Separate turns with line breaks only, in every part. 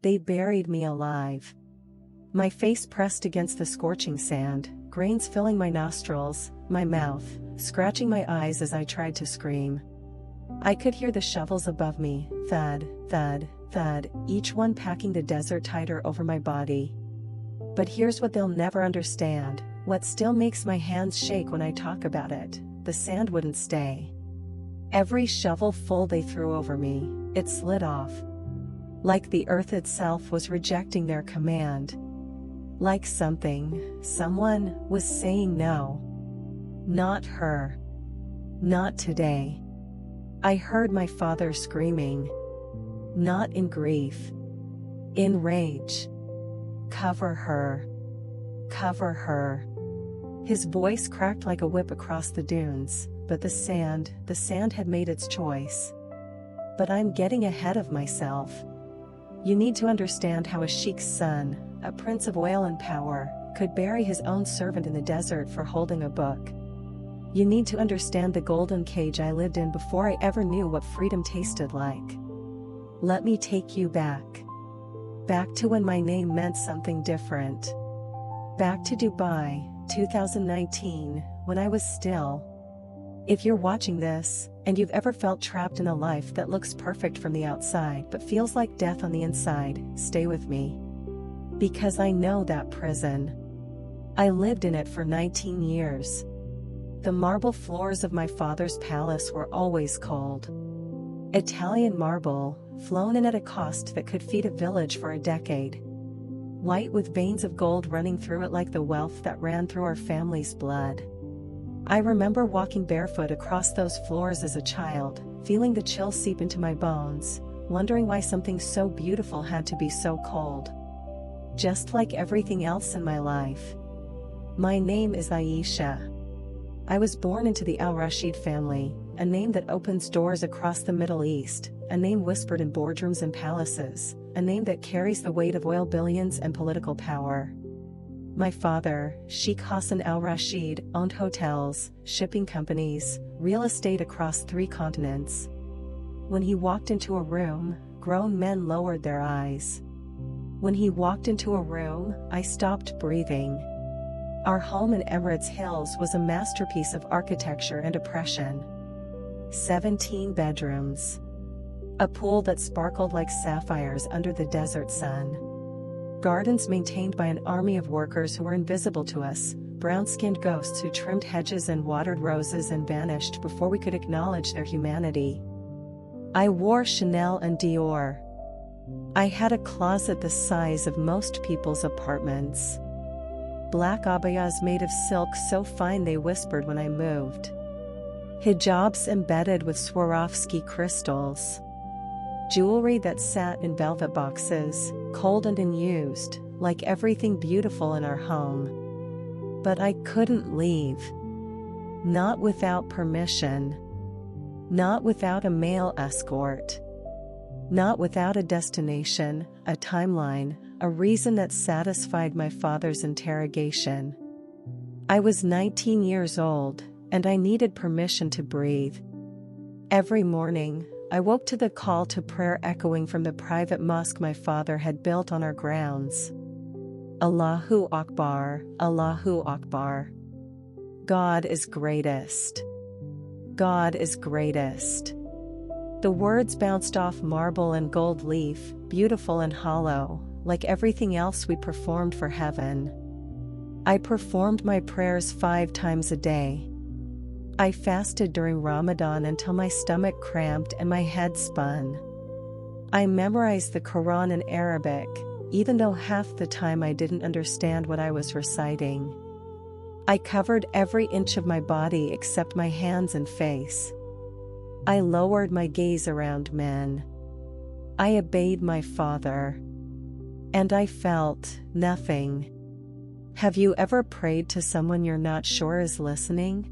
They buried me alive. My face pressed against the scorching sand, grains filling my nostrils, my mouth, scratching my eyes as I tried to scream. I could hear the shovels above me, thud, thud, thud, each one packing the desert tighter over my body. But here's what they'll never understand, what still makes my hands shake when I talk about it: the sand wouldn't stay. Every shovelful they threw over me, it slid off. Like the earth itself was rejecting their command. Like someone was saying no. Not her. Not today. I heard my father screaming. Not in grief. In rage. Cover her. Cover her. His voice cracked like a whip across the dunes, but the sand had made its choice. But I'm getting ahead of myself. You need to understand how a sheik's son, a prince of oil and power, could bury his own servant in the desert for holding a book. You need to understand the golden cage I lived in before I ever knew what freedom tasted like. Let me take you back. Back to when my name meant something different. Back to Dubai, 2019, when I was still. If you're watching this, and you've ever felt trapped in a life that looks perfect from the outside but feels like death on the inside, stay with me. Because I know that prison. I lived in it for 19 years. The marble floors of my father's palace were always cold. Italian marble, flown in at a cost that could feed a village for a decade. White with veins of gold running through it like the wealth that ran through our family's blood. I remember walking barefoot across those floors as a child, feeling the chill seep into my bones, wondering why something so beautiful had to be so cold. Just like everything else in my life. My name is Aisha. I was born into the Al-Rashid family, a name that opens doors across the Middle East, a name whispered in boardrooms and palaces, a name that carries the weight of oil billions and political power. My father, Sheikh Hassan al-Rashid, owned hotels, shipping companies, real estate across 3 continents. When he walked into a room, grown men lowered their eyes. When he walked into a room, I stopped breathing. Our home in Emirates Hills was a masterpiece of architecture and oppression. 17 bedrooms. A pool that sparkled like sapphires under the desert sun. Gardens maintained by an army of workers who were invisible to us, brown-skinned ghosts who trimmed hedges and watered roses and vanished before we could acknowledge their humanity. I wore Chanel and Dior. I had a closet the size of most people's apartments. Black abayas made of silk so fine they whispered when I moved. Hijabs embedded with Swarovski crystals. Jewelry that sat in velvet boxes, cold and unused, like everything beautiful in our home. But I couldn't leave. Not without permission. Not without a male escort. Not without a destination, a timeline, a reason that satisfied my father's interrogation. I was 19 years old, and I needed permission to breathe. Every morning, I woke to the call to prayer echoing from the private mosque my father had built on our grounds. Allahu Akbar, Allahu Akbar. God is greatest. God is greatest. The words bounced off marble and gold leaf, beautiful and hollow, like everything else we performed for heaven. I performed my prayers 5 times a day. I fasted during Ramadan until my stomach cramped and my head spun. I memorized the Quran in Arabic, even though half the time I didn't understand what I was reciting. I covered every inch of my body except my hands and face. I lowered my gaze around men. I obeyed my father. And I felt nothing. Have you ever prayed to someone you're not sure is listening?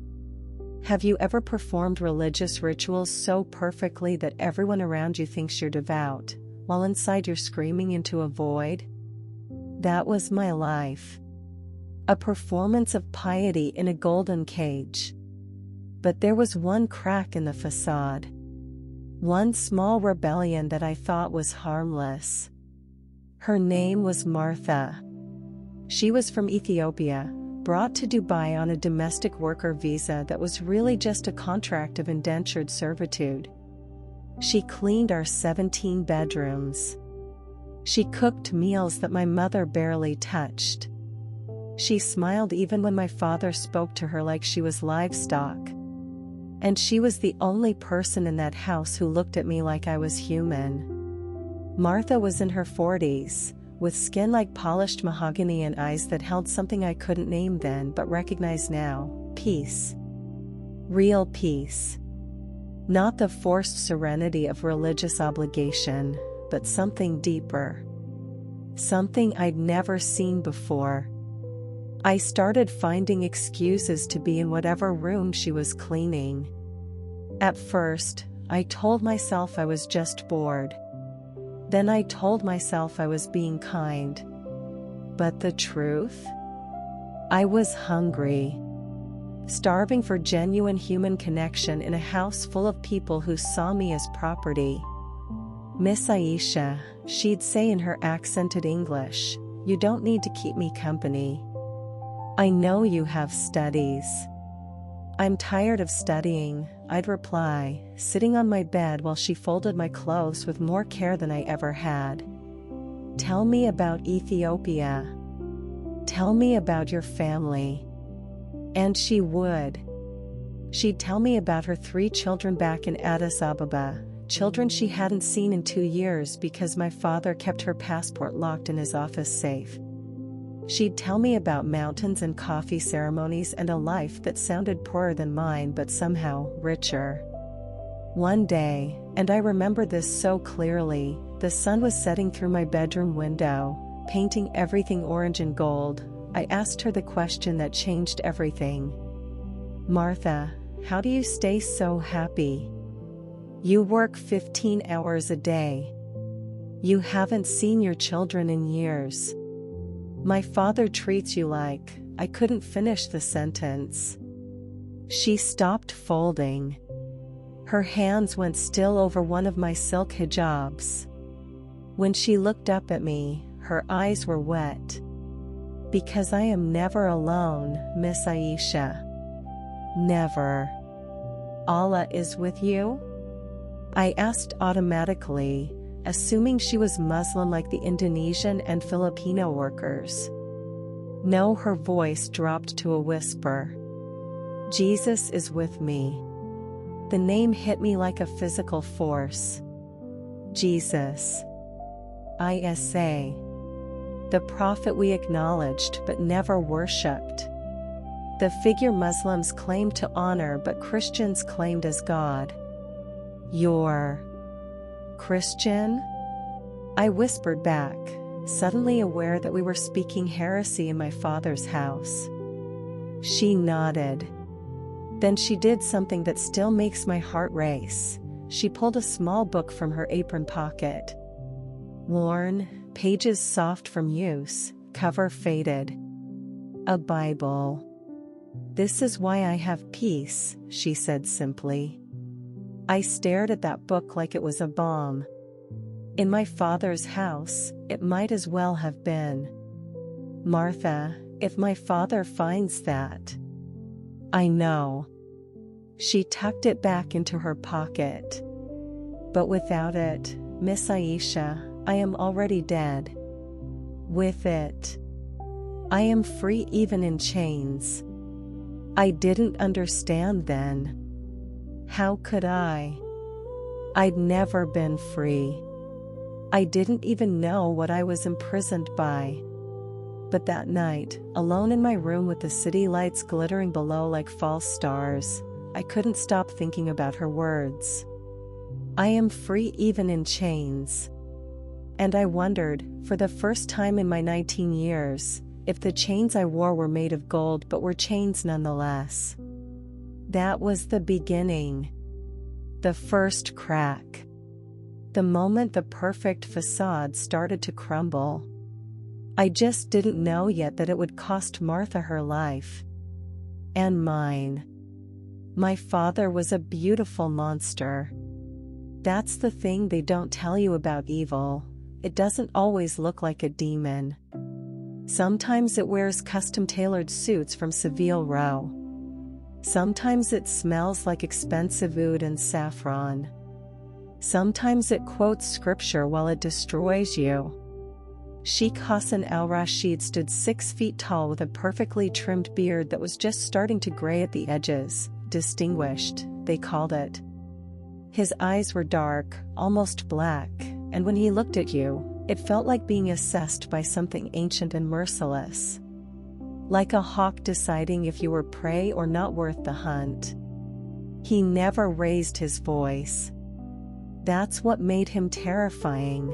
Have you ever performed religious rituals so perfectly that everyone around you thinks you're devout, while inside you're screaming into a void? That was my life. A performance of piety in a golden cage. But there was one crack in the facade. One small rebellion that I thought was harmless. Her name was Martha. She was from Ethiopia, brought to Dubai on a domestic worker visa that was really just a contract of indentured servitude. She cleaned our 17 bedrooms. She cooked meals that my mother barely touched. She smiled even when my father spoke to her like she was livestock. And she was the only person in that house who looked at me like I was human. Martha was in her 40s, with skin like polished mahogany and eyes that held something I couldn't name then but recognize now: peace. Real peace. Not the forced serenity of religious obligation, but something deeper. Something I'd never seen before. I started finding excuses to be in whatever room she was cleaning. At first, I told myself I was just bored. Then I told myself I was being kind. But the truth? I was hungry. Starving for genuine human connection in a house full of people who saw me as property. "Miss Aisha," she'd say in her accented English, "you don't need to keep me company. I know you have studies." "I'm tired of studying," I'd reply, sitting on my bed while she folded my clothes with more care than I ever had. "Tell me about Ethiopia. Tell me about your family." And she would. She'd tell me about her 3 children back in Addis Ababa, children she hadn't seen in 2 years because my father kept her passport locked in his office safe. She'd tell me about mountains and coffee ceremonies and a life that sounded poorer than mine but somehow richer. One day, and I remember this so clearly, the sun was setting through my bedroom window, painting everything orange and gold. I asked her the question that changed everything. "Martha, how do you stay so happy? You work 15 hours a day. You haven't seen your children in years. My father treats you like..." I couldn't finish the sentence. She stopped folding. Her hands went still over one of my silk hijabs. When she looked up at me, her eyes were wet. "Because I am never alone, Miss Aisha. Never. Allah is with you?" I asked automatically, assuming she was Muslim like the Indonesian and Filipino workers. No, her voice dropped to a whisper. "Jesus is with me." The name hit me like a physical force. Jesus. Isa. The prophet we acknowledged but never worshipped. The figure Muslims claimed to honor but Christians claimed as God. "You're Christian?" I whispered back, suddenly aware that we were speaking heresy in my father's house. She nodded. Then she did something that still makes my heart race. She pulled a small book from her apron pocket. Worn, pages soft from use, cover faded. A Bible. "This is why I have peace," she said simply. I stared at that book like it was a bomb. In my father's house, it might as well have been. "Martha, if my father finds that..." "I know." She tucked it back into her pocket. "But without it, Miss Aisha, I am already dead. With it, I am free even in chains." I didn't understand then. How could I? I'd never been free. I didn't even know what I was imprisoned by. But that night, alone in my room with the city lights glittering below like false stars, I couldn't stop thinking about her words. I am free even in chains. And I wondered, for the first time in my 19 years, if the chains I wore were made of gold but were chains nonetheless. That was the beginning. The first crack. The moment the perfect facade started to crumble. I just didn't know yet that it would cost Martha her life. And mine. My father was a beautiful monster. That's the thing they don't tell you about evil. it doesn't always look like a demon. Sometimes it wears custom-tailored suits from Savile Row. Sometimes it smells like expensive oud and saffron. Sometimes it quotes scripture while it destroys you. Sheikh Hassan al-Rashid stood 6 feet tall with a perfectly trimmed beard that was just starting to gray at the edges. Distinguished, they called it. His eyes were dark, almost black, and when he looked at you, it felt like being assessed by something ancient and merciless. Like a hawk deciding if you were prey or not worth the hunt. He never raised his voice. That's what made him terrifying.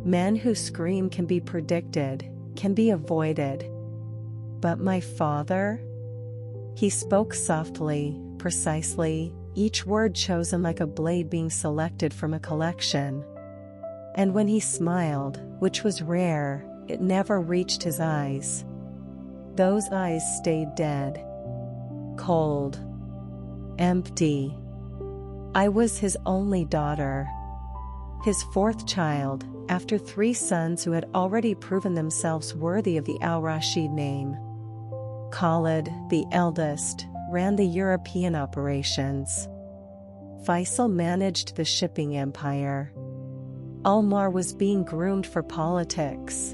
Men who scream can be predicted, can be avoided. But my father? He spoke softly, precisely, each word chosen like a blade being selected from a collection. And when he smiled, which was rare, it never reached his eyes. Those eyes stayed dead. Cold. Empty. I was his only daughter. His 4th child, after 3 sons who had already proven themselves worthy of the al-Rashid name. Khalid, the eldest, ran the European operations. Faisal managed the shipping empire. Omar was being groomed for politics.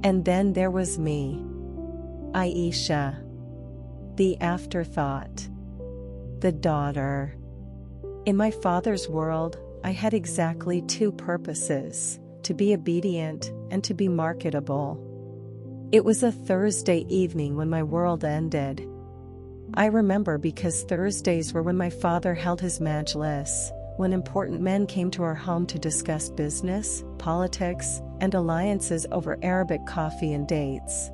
And then there was me. Aisha. The afterthought. The daughter. In my father's world, I had exactly 2 purposes: to be obedient and to be marketable. It was a Thursday evening when my world ended. I remember because Thursdays were when my father held his majlis, when important men came to our home to discuss business, politics, and alliances over Arabic coffee and dates.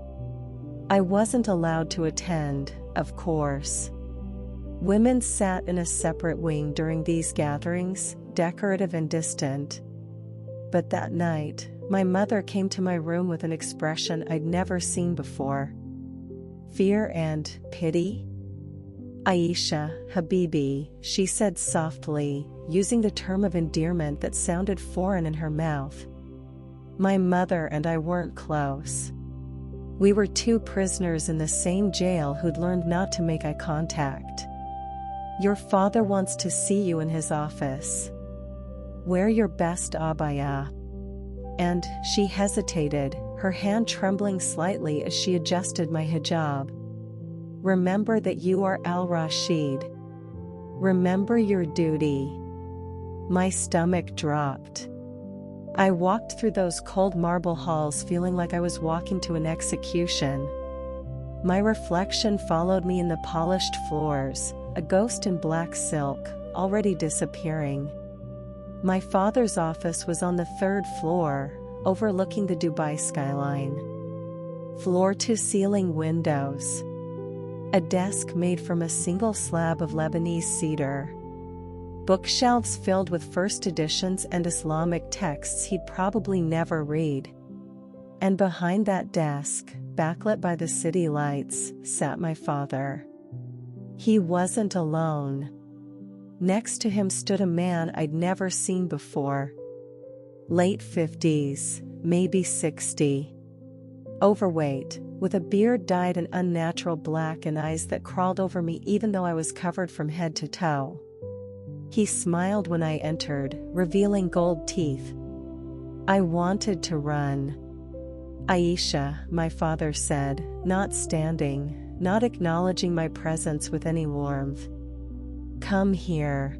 I wasn't allowed to attend, of course. Women sat in a separate wing during these gatherings, decorative and distant. But that night, my mother came to my room with an expression I'd never seen before. Fear and pity? Aisha, Habibi, she said softly, using the term of endearment that sounded foreign in her mouth. My mother and I weren't close. We were 2 prisoners in the same jail who'd learned not to make eye contact. Your father wants to see you in his office. Wear your best abaya. And she hesitated, her hand trembling slightly as she adjusted my hijab. Remember that you are al-Rashid. Remember your duty. My stomach dropped. I walked through those cold marble halls feeling like I was walking to an execution. My reflection followed me in the polished floors, a ghost in black silk, already disappearing. My father's office was on the 3rd floor, overlooking the Dubai skyline. Floor-to-ceiling windows. A desk made from a single slab of Lebanese cedar. Bookshelves filled with first editions and Islamic texts he'd probably never read. And behind that desk, backlit by the city lights, sat my father. He wasn't alone. Next to him stood a man I'd never seen before. Late 50s, maybe 60. Overweight, with a beard dyed an unnatural black and eyes that crawled over me even though I was covered from head to toe. He smiled when I entered, revealing gold teeth. I wanted to run. Aisha, my father said, not standing, not acknowledging my presence with any warmth. Come here.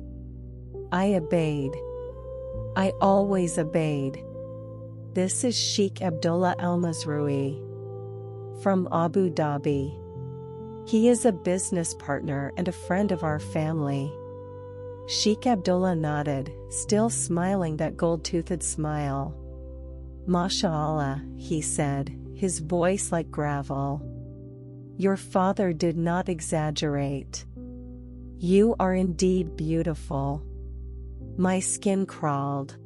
I obeyed. I always obeyed. This is Sheikh Abdullah Al-Mazrui. From Abu Dhabi. He is a business partner and a friend of our family. Sheikh Abdullah nodded, still smiling that gold-toothed smile. MashaAllah, he said, his voice like gravel. Your father did not exaggerate. You are indeed beautiful. My skin crawled.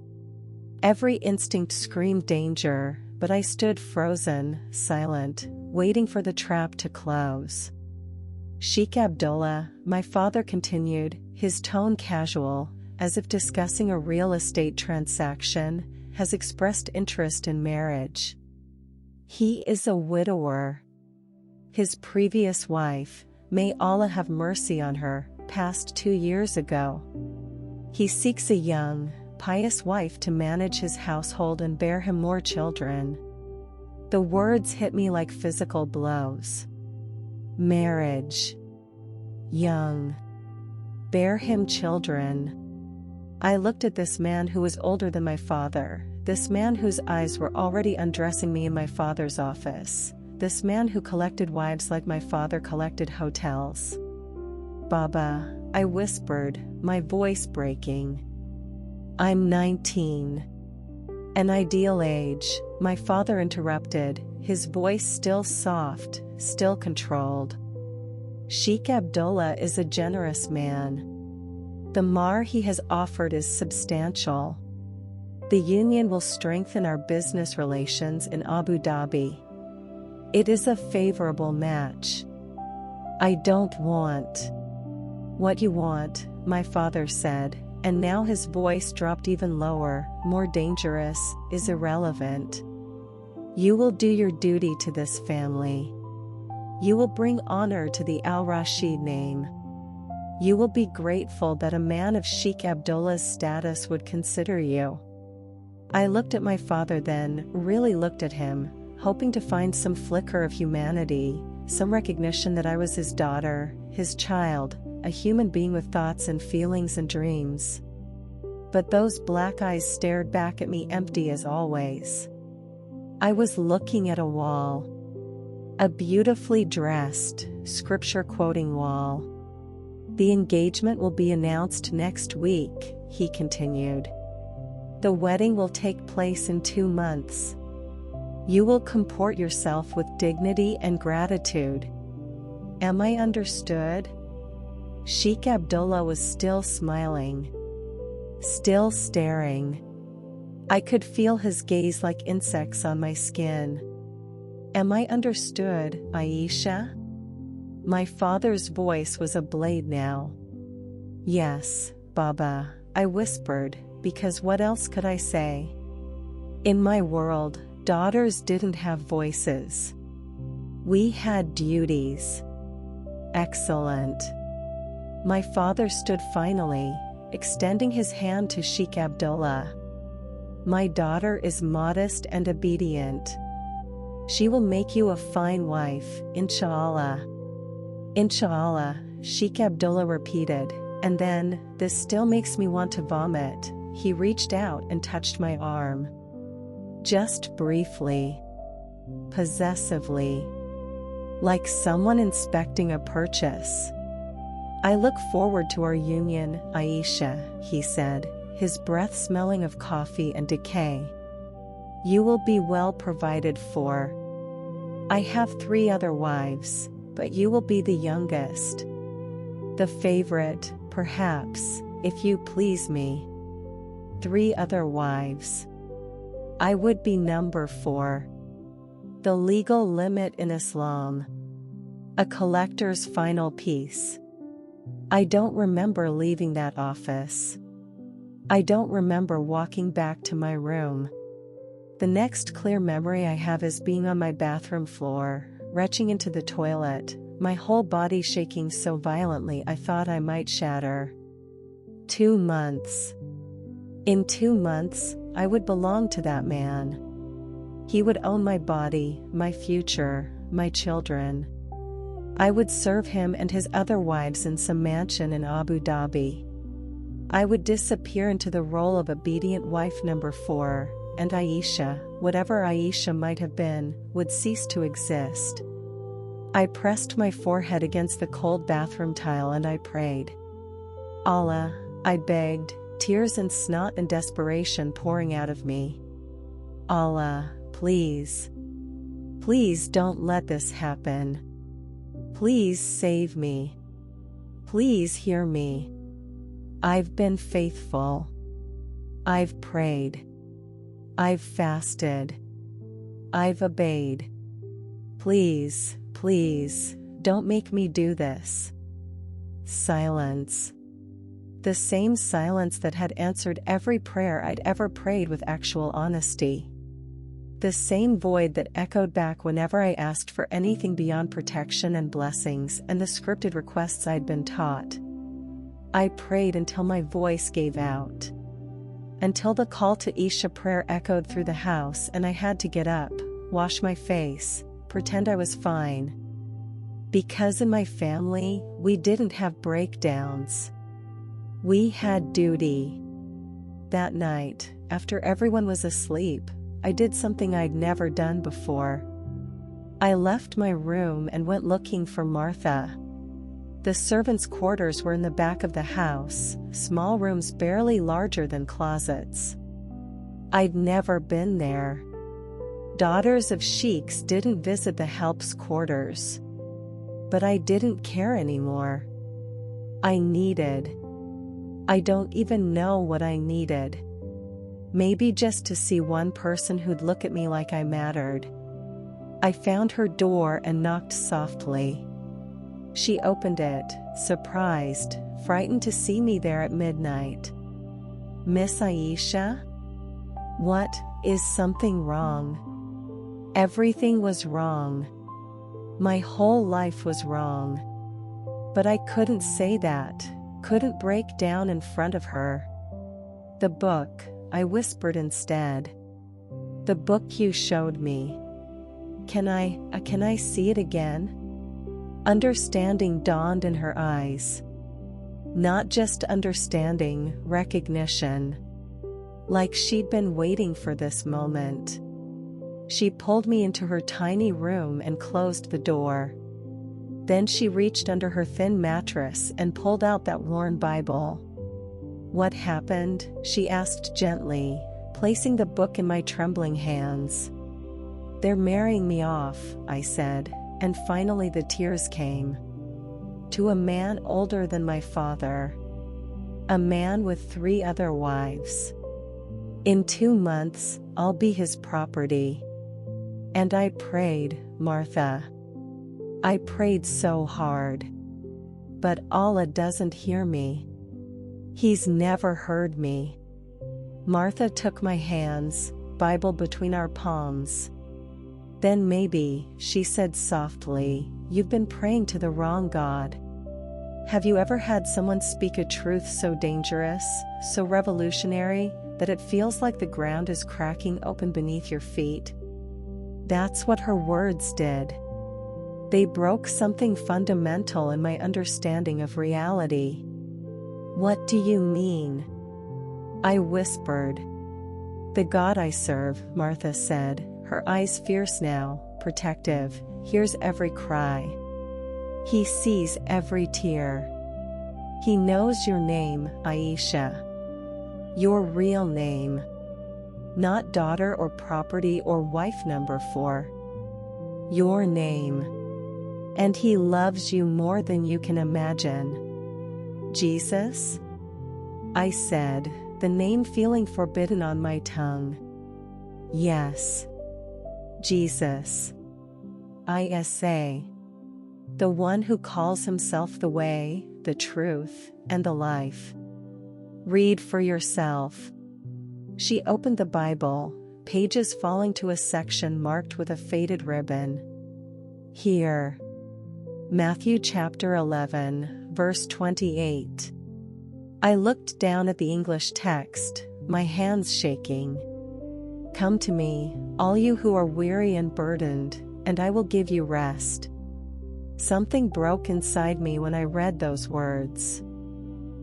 Every instinct screamed danger, but I stood frozen, silent, waiting for the trap to close. Sheikh Abdullah, my father continued, his tone casual, as if discussing a real estate transaction. has expressed interest in marriage. He is a widower. His previous wife, may Allah have mercy on her, passed 2 years ago. He seeks a young, pious wife to manage his household and bear him more children. The words hit me like physical blows. Marriage. Young. Bear him children. I looked at this man who was older than my father, this man whose eyes were already undressing me in my father's office, this man who collected wives like my father collected hotels. Baba, I whispered, my voice breaking. I'm 19. An ideal age, my father interrupted, his voice still soft, still controlled. Sheikh Abdullah is a generous man. The mahr he has offered is substantial. The union will strengthen our business relations in Abu Dhabi. It is a favorable match. I don't want what you want, my father said, and now his voice dropped even lower, more dangerous, is irrelevant. You will do your duty to this family. You will bring honor to the Al-Rashid name. You will be grateful that a man of Sheikh Abdullah's status would consider you. I looked at my father then, really looked at him, hoping to find some flicker of humanity, some recognition that I was his daughter, his child, a human being with thoughts and feelings and dreams. But those black eyes stared back at me empty as always. I was looking at a wall. A beautifully dressed, scripture-quoting wall. The engagement will be announced next week, he continued. The wedding will take place in 2 months. You will comport yourself with dignity and gratitude. Am I understood? Sheikh Abdullah was still smiling. Still staring. I could feel his gaze like insects on my skin. Am I understood, Aisha? My father's voice was a blade now. Yes, Baba, I whispered, because what else could I say? In my world, daughters didn't have voices. We had duties. Excellent. My father stood finally, extending his hand to Sheikh Abdullah. My daughter is modest and obedient. She will make you a fine wife, inshallah. Inshallah, Sheikh Abdullah repeated, and then, this still makes me want to vomit, he reached out and touched my arm. Just briefly. Possessively. Like someone inspecting a purchase. I look forward to our union, Aisha, he said, his breath smelling of coffee and decay. You will be well provided for. I have 3 other wives, but you will be the youngest. The favorite, perhaps, if you please me. 3 other wives. I would be number 4. The legal limit in Islam. A collector's final piece. I don't remember leaving that office. I don't remember walking back to my room. The next clear memory I have is being on my bathroom floor, retching into the toilet, my whole body shaking so violently I thought I might shatter. 2 months. In 2 months, I would belong to that man. He would own my body, my future, my children. I would serve him and his other wives in some mansion in Abu Dhabi. I would disappear into the role of obedient wife number 4, and Aisha, whatever Aisha might have been, would cease to exist. I pressed my forehead against the cold bathroom tile and I prayed. Allah, I begged, tears and snot and desperation pouring out of me. Allah, please. Please don't let this happen. Please save me. Please hear me. I've been faithful. I've prayed. I've fasted. I've obeyed. Please, please, don't make me do this. Silence. The same silence that had answered every prayer I'd ever prayed with actual honesty. The same void that echoed back whenever I asked for anything beyond protection and blessings and the scripted requests I'd been taught. I prayed until my voice gave out. Until the call to Isha prayer echoed through the house and I had to get up, wash my face, pretend I was fine. Because in my family, we didn't have breakdowns. We had duty. That night, after everyone was asleep, I did something I'd never done before. I left my room and went looking for Martha. The servants' quarters were in the back of the house, small rooms barely larger than closets. I'd never been there. Daughters of sheiks didn't visit the help's quarters. But I didn't care anymore. I don't even know what I needed. Maybe just to see one person who'd look at me like I mattered. I found her door and knocked softly. She opened it, surprised, frightened to see me there at midnight. "Miss Aisha? What, is something wrong?" Everything was wrong. My whole life was wrong. But I couldn't say that, couldn't break down in front of her. "The book," I whispered instead. "The book you showed me. Can I see it again?" Understanding dawned in her eyes. Not just understanding, recognition. Like she'd been waiting for this moment. She pulled me into her tiny room and closed the door. Then she reached under her thin mattress and pulled out that worn Bible. "What happened?" she asked gently, placing the book in my trembling hands. "They're marrying me off," I said, and finally the tears came. "To a man older than my father. A man with 3 other wives. In 2 months, I'll be his property." And I prayed, Martha. I prayed so hard. But Allah doesn't hear me. He's never heard me. Martha took my hands, Bible between our palms. "Then maybe," she said softly, "you've been praying to the wrong God. Have you ever had someone speak a truth so dangerous, so revolutionary, that it feels like the ground is cracking open beneath your feet?" That's what her words did. They broke something fundamental in my understanding of reality. "What do you mean?" I whispered. "The God I serve," Martha said, her eyes fierce now, protective, "hears every cry. He sees every tear. He knows your name, Aisha. Your real name. Not daughter or property or wife number 4. Your name. And he loves you more than you can imagine." "Jesus?" I said, the name feeling forbidden on my tongue. "Yes. Jesus. Isa. The one who calls himself the way, the truth, and the life. Read for yourself." She opened the Bible, pages falling to a section marked with a faded ribbon. "Here. Matthew chapter 11, verse 28. I looked down at the English text, my hands shaking. "Come to me, all you who are weary and burdened, and I will give you rest." Something broke inside me when I read those words.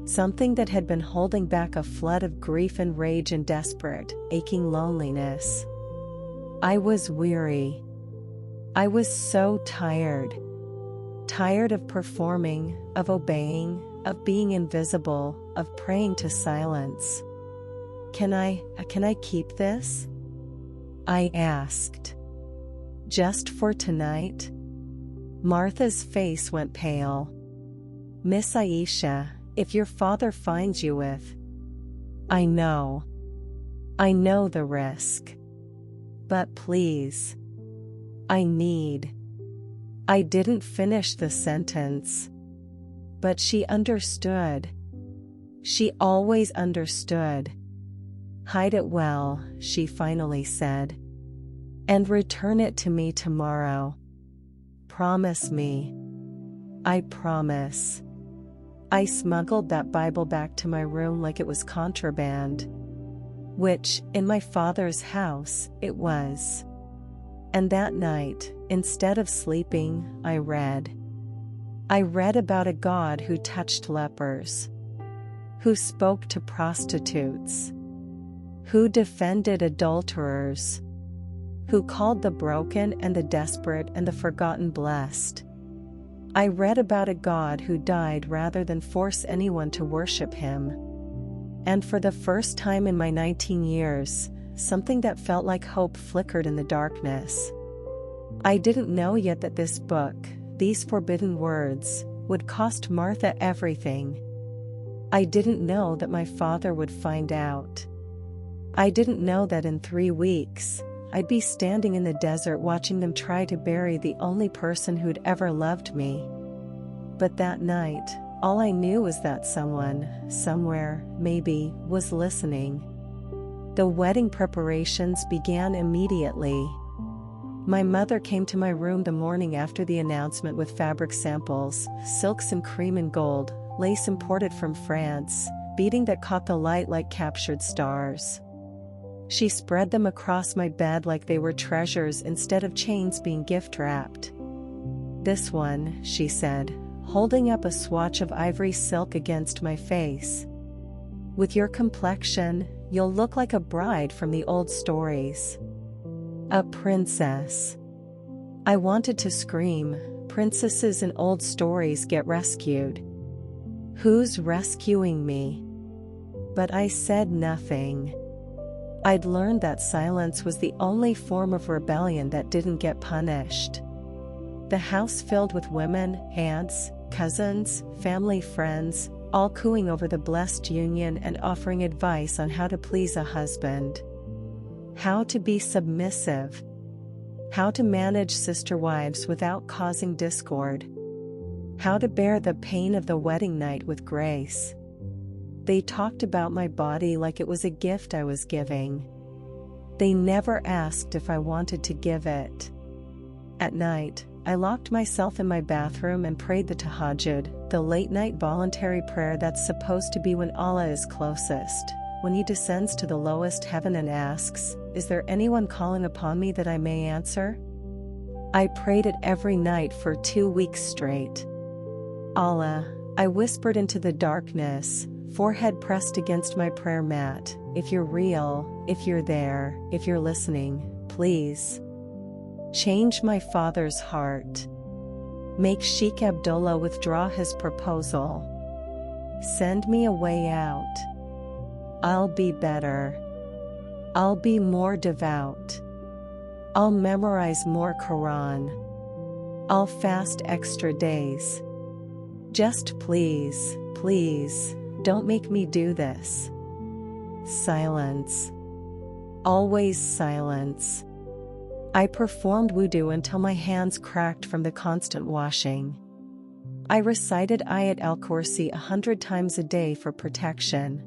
Something that had been holding back a flood of grief and rage and desperate, aching loneliness. I was weary. I was so tired. Tired of performing, of obeying, of being invisible, of praying to silence. Can I keep this?" I asked. "Just for tonight?" Martha's face went pale. "Miss Aisha, if your father finds you with..." I know the risk. But please. I didn't finish the sentence. But she understood. She always understood. Hide it well, she finally said. And return it to me tomorrow. Promise me. I promise. I smuggled that Bible back to my room like it was contraband. Which, in my father's house, it was. And that night, instead of sleeping, I read. I read about a God who touched lepers, who spoke to prostitutes, who defended adulterers, who called the broken and the desperate and the forgotten blessed. I read about a God who died rather than force anyone to worship him. And for the first time in my 19 years, something that felt like hope flickered in the darkness. I didn't know yet that this book, these forbidden words, would cost Martha everything. I didn't know that my father would find out. I didn't know that in 3 weeks, I'd be standing in the desert watching them try to bury the only person who'd ever loved me. But that night, all I knew was that someone, somewhere, maybe, was listening. The wedding preparations began immediately. My mother came to my room the morning after the announcement with fabric samples, silks and cream and gold, lace imported from France, beading that caught the light like captured stars. She spread them across my bed like they were treasures instead of chains being gift-wrapped. "This one," she said, holding up a swatch of ivory silk against my face. "With your complexion, you'll look like a bride from the old stories. A princess." I wanted to scream, "Princesses in old stories get rescued. Who's rescuing me?" But I said nothing. I'd learned that silence was the only form of rebellion that didn't get punished. The house filled with women, aunts, cousins, family friends, all cooing over the blessed union and offering advice on how to please a husband. How to be submissive. How to manage sister wives without causing discord. How to bear the pain of the wedding night with grace. They talked about my body like it was a gift I was giving. They never asked if I wanted to give it. At night, I locked myself in my bathroom and prayed the Tahajjud, the late-night voluntary prayer that's supposed to be when Allah is closest, when He descends to the lowest heaven and asks, "Is there anyone calling upon me that I may answer?" I prayed it every night for 2 weeks straight. "Allah," I whispered into the darkness, forehead pressed against my prayer mat, "if you're real, if you're there, if you're listening, please. Change my father's heart. Make Sheikh Abdullah withdraw his proposal. Send me a way out. I'll be better. I'll be more devout. I'll memorize more Quran. I'll fast extra days. Just please, please, don't make me do this." Silence. Always silence. I performed wudu until my hands cracked from the constant washing. I recited Ayat al-Kursi 100 times a day for protection.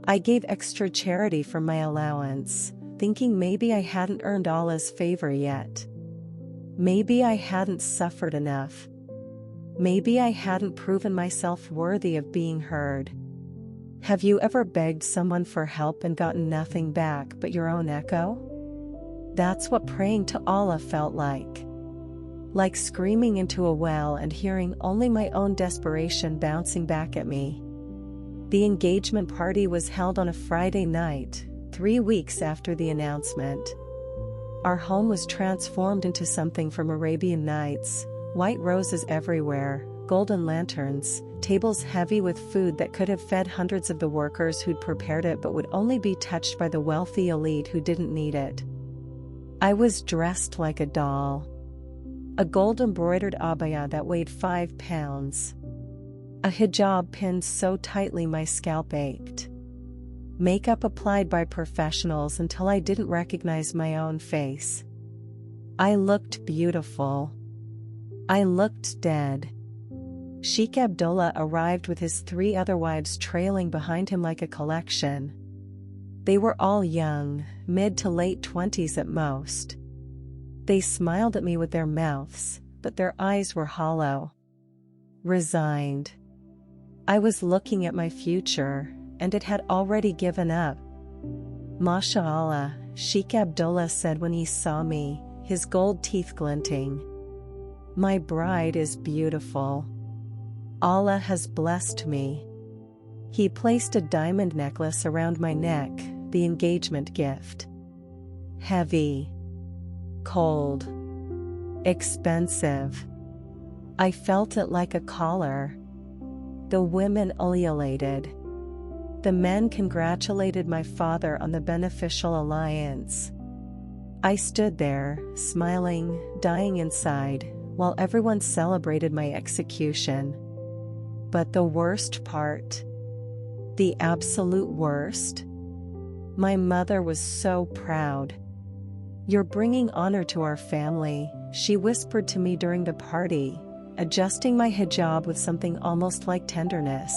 I gave extra charity from my allowance, thinking maybe I hadn't earned Allah's favor yet. Maybe I hadn't suffered enough. Maybe I hadn't proven myself worthy of being heard. Have you ever begged someone for help and gotten nothing back but your own echo? That's what praying to Allah felt like. Like screaming into a well and hearing only my own desperation bouncing back at me. The engagement party was held on a Friday night, 3 weeks after the announcement. Our home was transformed into something from Arabian Nights, white roses everywhere, golden lanterns, tables heavy with food that could have fed hundreds of the workers who'd prepared it but would only be touched by the wealthy elite who didn't need it. I was dressed like a doll. A gold-embroidered abaya that weighed 5 pounds. A hijab pinned so tightly my scalp ached. Makeup applied by professionals until I didn't recognize my own face. I looked beautiful. I looked dead. Sheikh Abdullah arrived with his 3 other wives trailing behind him like a collection. They were all young, mid to late 20s at most. They smiled at me with their mouths, but their eyes were hollow. Resigned. I was looking at my future, and it had already given up. "MashaAllah," Sheikh Abdullah said when he saw me, his gold teeth glinting. "My bride is beautiful. Allah has blessed me." He placed a diamond necklace around my neck, the engagement gift. Heavy. Cold. Expensive. I felt it like a collar. The women ululated. The men congratulated my father on the beneficial alliance. I stood there, smiling, dying inside, while everyone celebrated my execution. But the worst part, the absolute worst, my mother was so proud. "You're bringing honor to our family," she whispered to me during the party, adjusting my hijab with something almost like tenderness.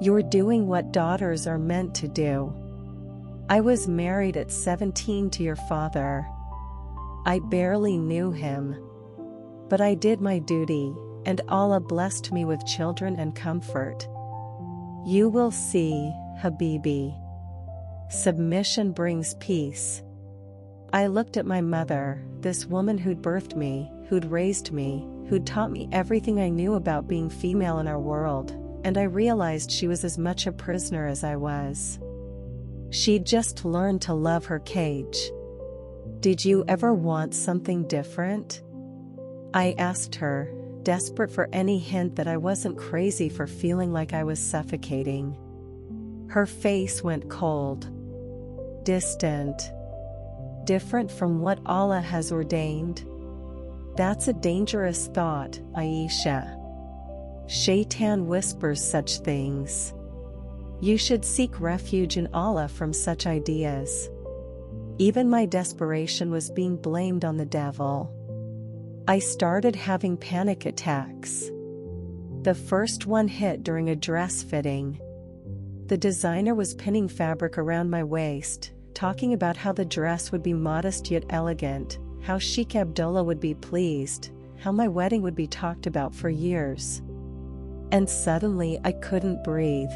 "You're doing what daughters are meant to do. I was married at 17 to your father. I barely knew him. But I did my duty, and Allah blessed me with children and comfort. You will see, Habibi. Submission brings peace." I looked at my mother, this woman who'd birthed me, who'd raised me, who'd taught me everything I knew about being female in our world, and I realized she was as much a prisoner as I was. She'd just learned to love her cage. "Did you ever want something different?" I asked her, desperate for any hint that I wasn't crazy for feeling like I was suffocating. Her face went cold. Distant. Different from what Allah has ordained? That's a dangerous thought, Aisha. Shaitan whispers such things. You should seek refuge in Allah from such ideas. Even my desperation was being blamed on the devil. I started having panic attacks. The first one hit during a dress fitting. The designer was pinning fabric around my waist, talking about how the dress would be modest yet elegant, how Sheikh Abdullah would be pleased, how my wedding would be talked about for years. And suddenly I couldn't breathe.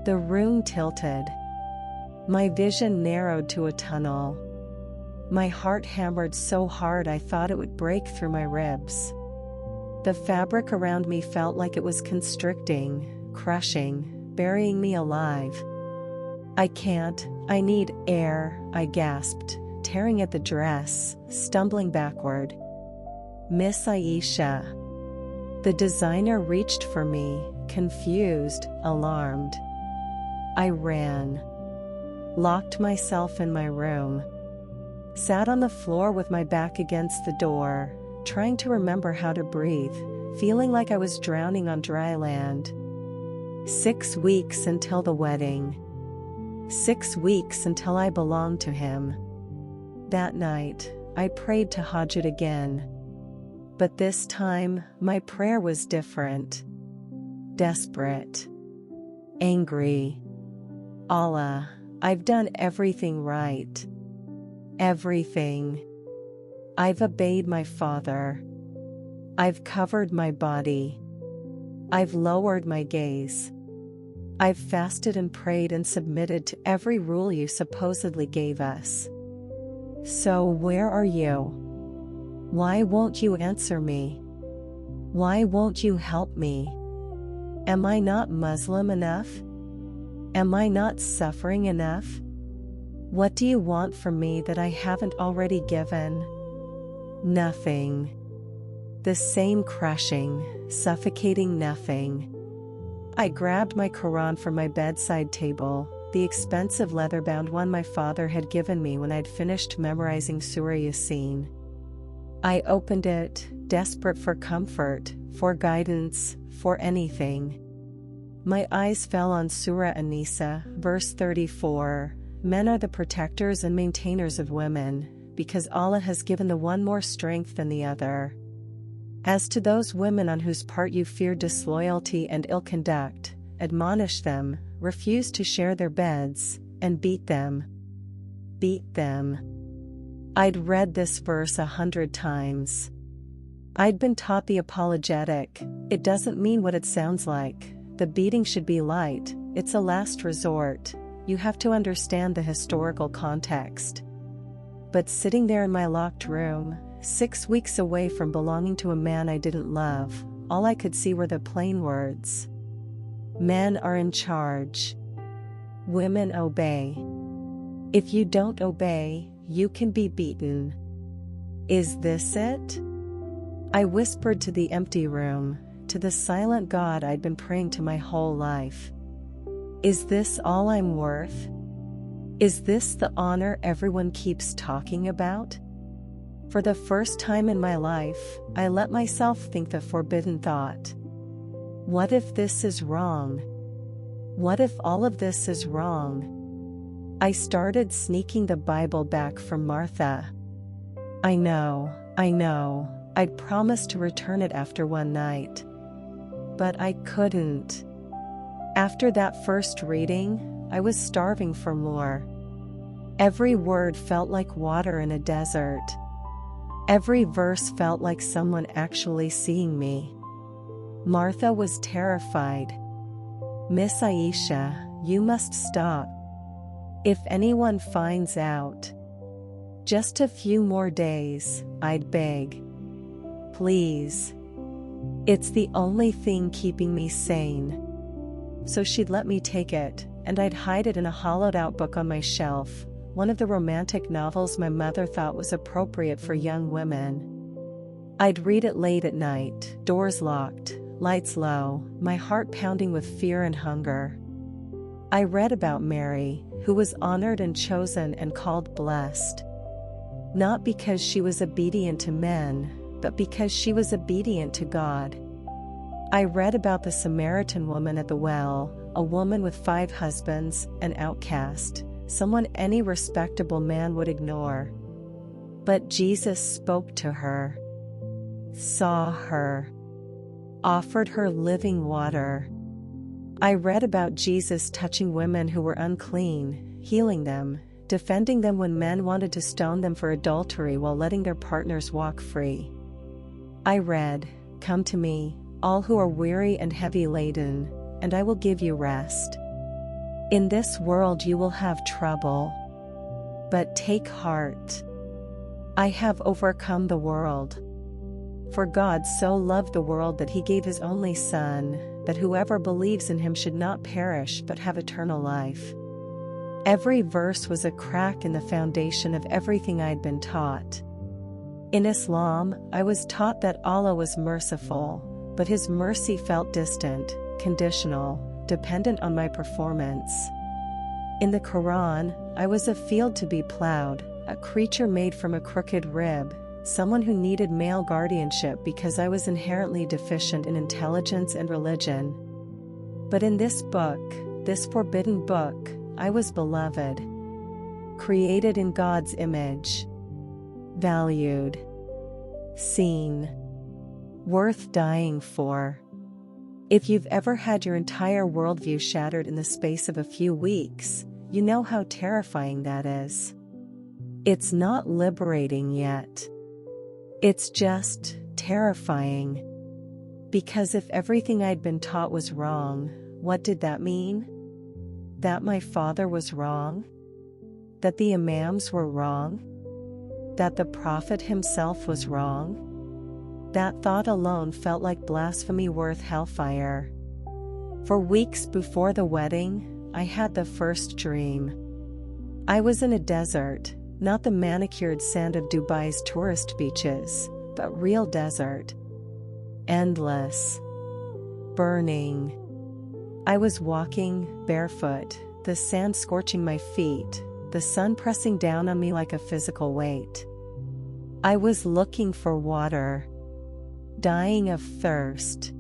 The room tilted. My vision narrowed to a tunnel. My heart hammered so hard I thought it would break through my ribs. The fabric around me felt like it was constricting, crushing, burying me alive. "I can't, I need air," I gasped, tearing at the dress, stumbling backward. "Miss Aisha." The designer reached for me, confused, alarmed. I ran. Locked myself in my room. Sat on the floor with my back against the door, trying to remember how to breathe, feeling like I was drowning on dry land. 6 weeks until the wedding. 6 weeks until I belonged to him. That night, I prayed to Hajjat again. But this time, my prayer was different. Desperate. Angry. Allah, I've done everything right. Everything. I've obeyed my father. I've covered my body. I've lowered my gaze. I've fasted and prayed and submitted to every rule you supposedly gave us. So where are you? Why won't you answer me? Why won't you help me? Am I not Muslim enough? Am I not suffering enough? What do you want from me that I haven't already given? Nothing. The same crushing, suffocating nothing. I grabbed my Quran from my bedside table, the expensive leather-bound one my father had given me when I'd finished memorizing Surah Yasin. I opened it, desperate for comfort, for guidance, for anything. My eyes fell on Surah An-Nisa, verse 34. Men are the protectors and maintainers of women, because Allah has given the one more strength than the other. As to those women on whose part you fear disloyalty and ill conduct, admonish them, refuse to share their beds, and beat them. Beat them. I'd read this verse 100 times. I'd been taught the apologetic, it doesn't mean what it sounds like, the beating should be light, it's a last resort, you have to understand the historical context. But sitting there in my locked room, 6 weeks away from belonging to a man I didn't love, all I could see were the plain words. Men are in charge. Women obey. If you don't obey, you can be beaten. Is this it? I whispered to the empty room, to the silent God I'd been praying to my whole life. Is this all I'm worth? Is this the honor everyone keeps talking about? For the first time in my life, I let myself think the forbidden thought. What if this is wrong? What if all of this is wrong? I started sneaking the Bible back from Martha. I know, I'd promised to return it after one night. But I couldn't. After that first reading, I was starving for more. Every word felt like water in a desert. Every verse felt like someone actually seeing me. Martha was terrified. Miss Aisha, you must stop. If anyone finds out. Just a few more days, I'd beg. Please. It's the only thing keeping me sane. So she'd let me take it, and I'd hide it in a hollowed-out book on my shelf, one of the romantic novels my mother thought was appropriate for young women. I'd read it late at night, doors locked, lights low, my heart pounding with fear and hunger. I read about Mary, who was honored and chosen and called blessed. Not because she was obedient to men, but because she was obedient to God. I read about the Samaritan woman at the well, a woman with 5 husbands, an outcast, someone any respectable man would ignore. But Jesus spoke to her, saw her, offered her living water. I read about Jesus touching women who were unclean, healing them, defending them when men wanted to stone them for adultery while letting their partners walk free. I read, "Come to me, all who are weary and heavy laden, and I will give you rest. In this world you will have trouble. But take heart. I have overcome the world. For God so loved the world that he gave his only Son, that whoever believes in him should not perish but have eternal life." Every verse was a crack in the foundation of everything I'd been taught. In Islam, I was taught that Allah was merciful, but his mercy felt distant, conditional, dependent on my performance. In the Quran, I was a field to be plowed, a creature made from a crooked rib, someone who needed male guardianship because I was inherently deficient in intelligence and religion. But in this book, this forbidden book, I was beloved, created in God's image, valued, seen, worth dying for. If you've ever had your entire worldview shattered in the space of a few weeks, you know how terrifying that is. It's not liberating yet. It's just terrifying. Because if everything I'd been taught was wrong, what did that mean? That my father was wrong? That the imams were wrong? That the prophet himself was wrong? That thought alone felt like blasphemy worth hellfire. For weeks before the wedding, I had the first dream. I was in a desert, not the manicured sand of Dubai's tourist beaches, but real desert. Endless. Burning. I was walking, barefoot, the sand scorching my feet, the sun pressing down on me like a physical weight. I was looking for water. Dying of thirst.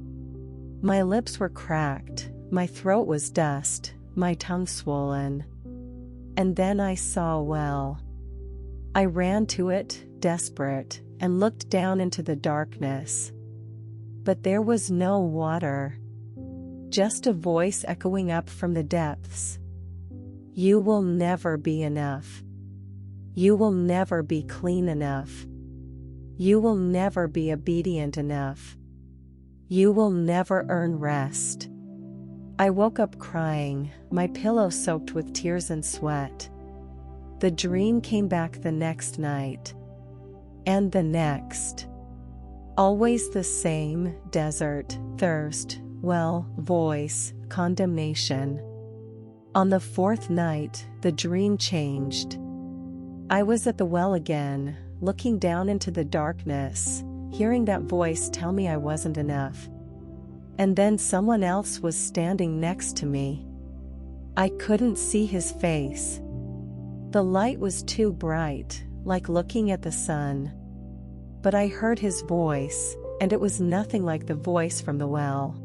My lips were cracked, my throat was dust, my tongue swollen. And then I saw a well. I ran to it, desperate, and looked down into the darkness. But there was no water. Just a voice echoing up from the depths. You will never be enough. You will never be clean enough. You will never be obedient enough. You will never earn rest. I woke up crying, my pillow soaked with tears and sweat. The dream came back the next night. And the next. Always the same desert, thirst, voice, condemnation. On the fourth night, the dream changed. I was at the well again, looking down into the darkness, hearing that voice tell me I wasn't enough. And then someone else was standing next to me. I couldn't see his face. The light was too bright, like looking at the sun. But I heard his voice, and it was nothing like the voice from the well.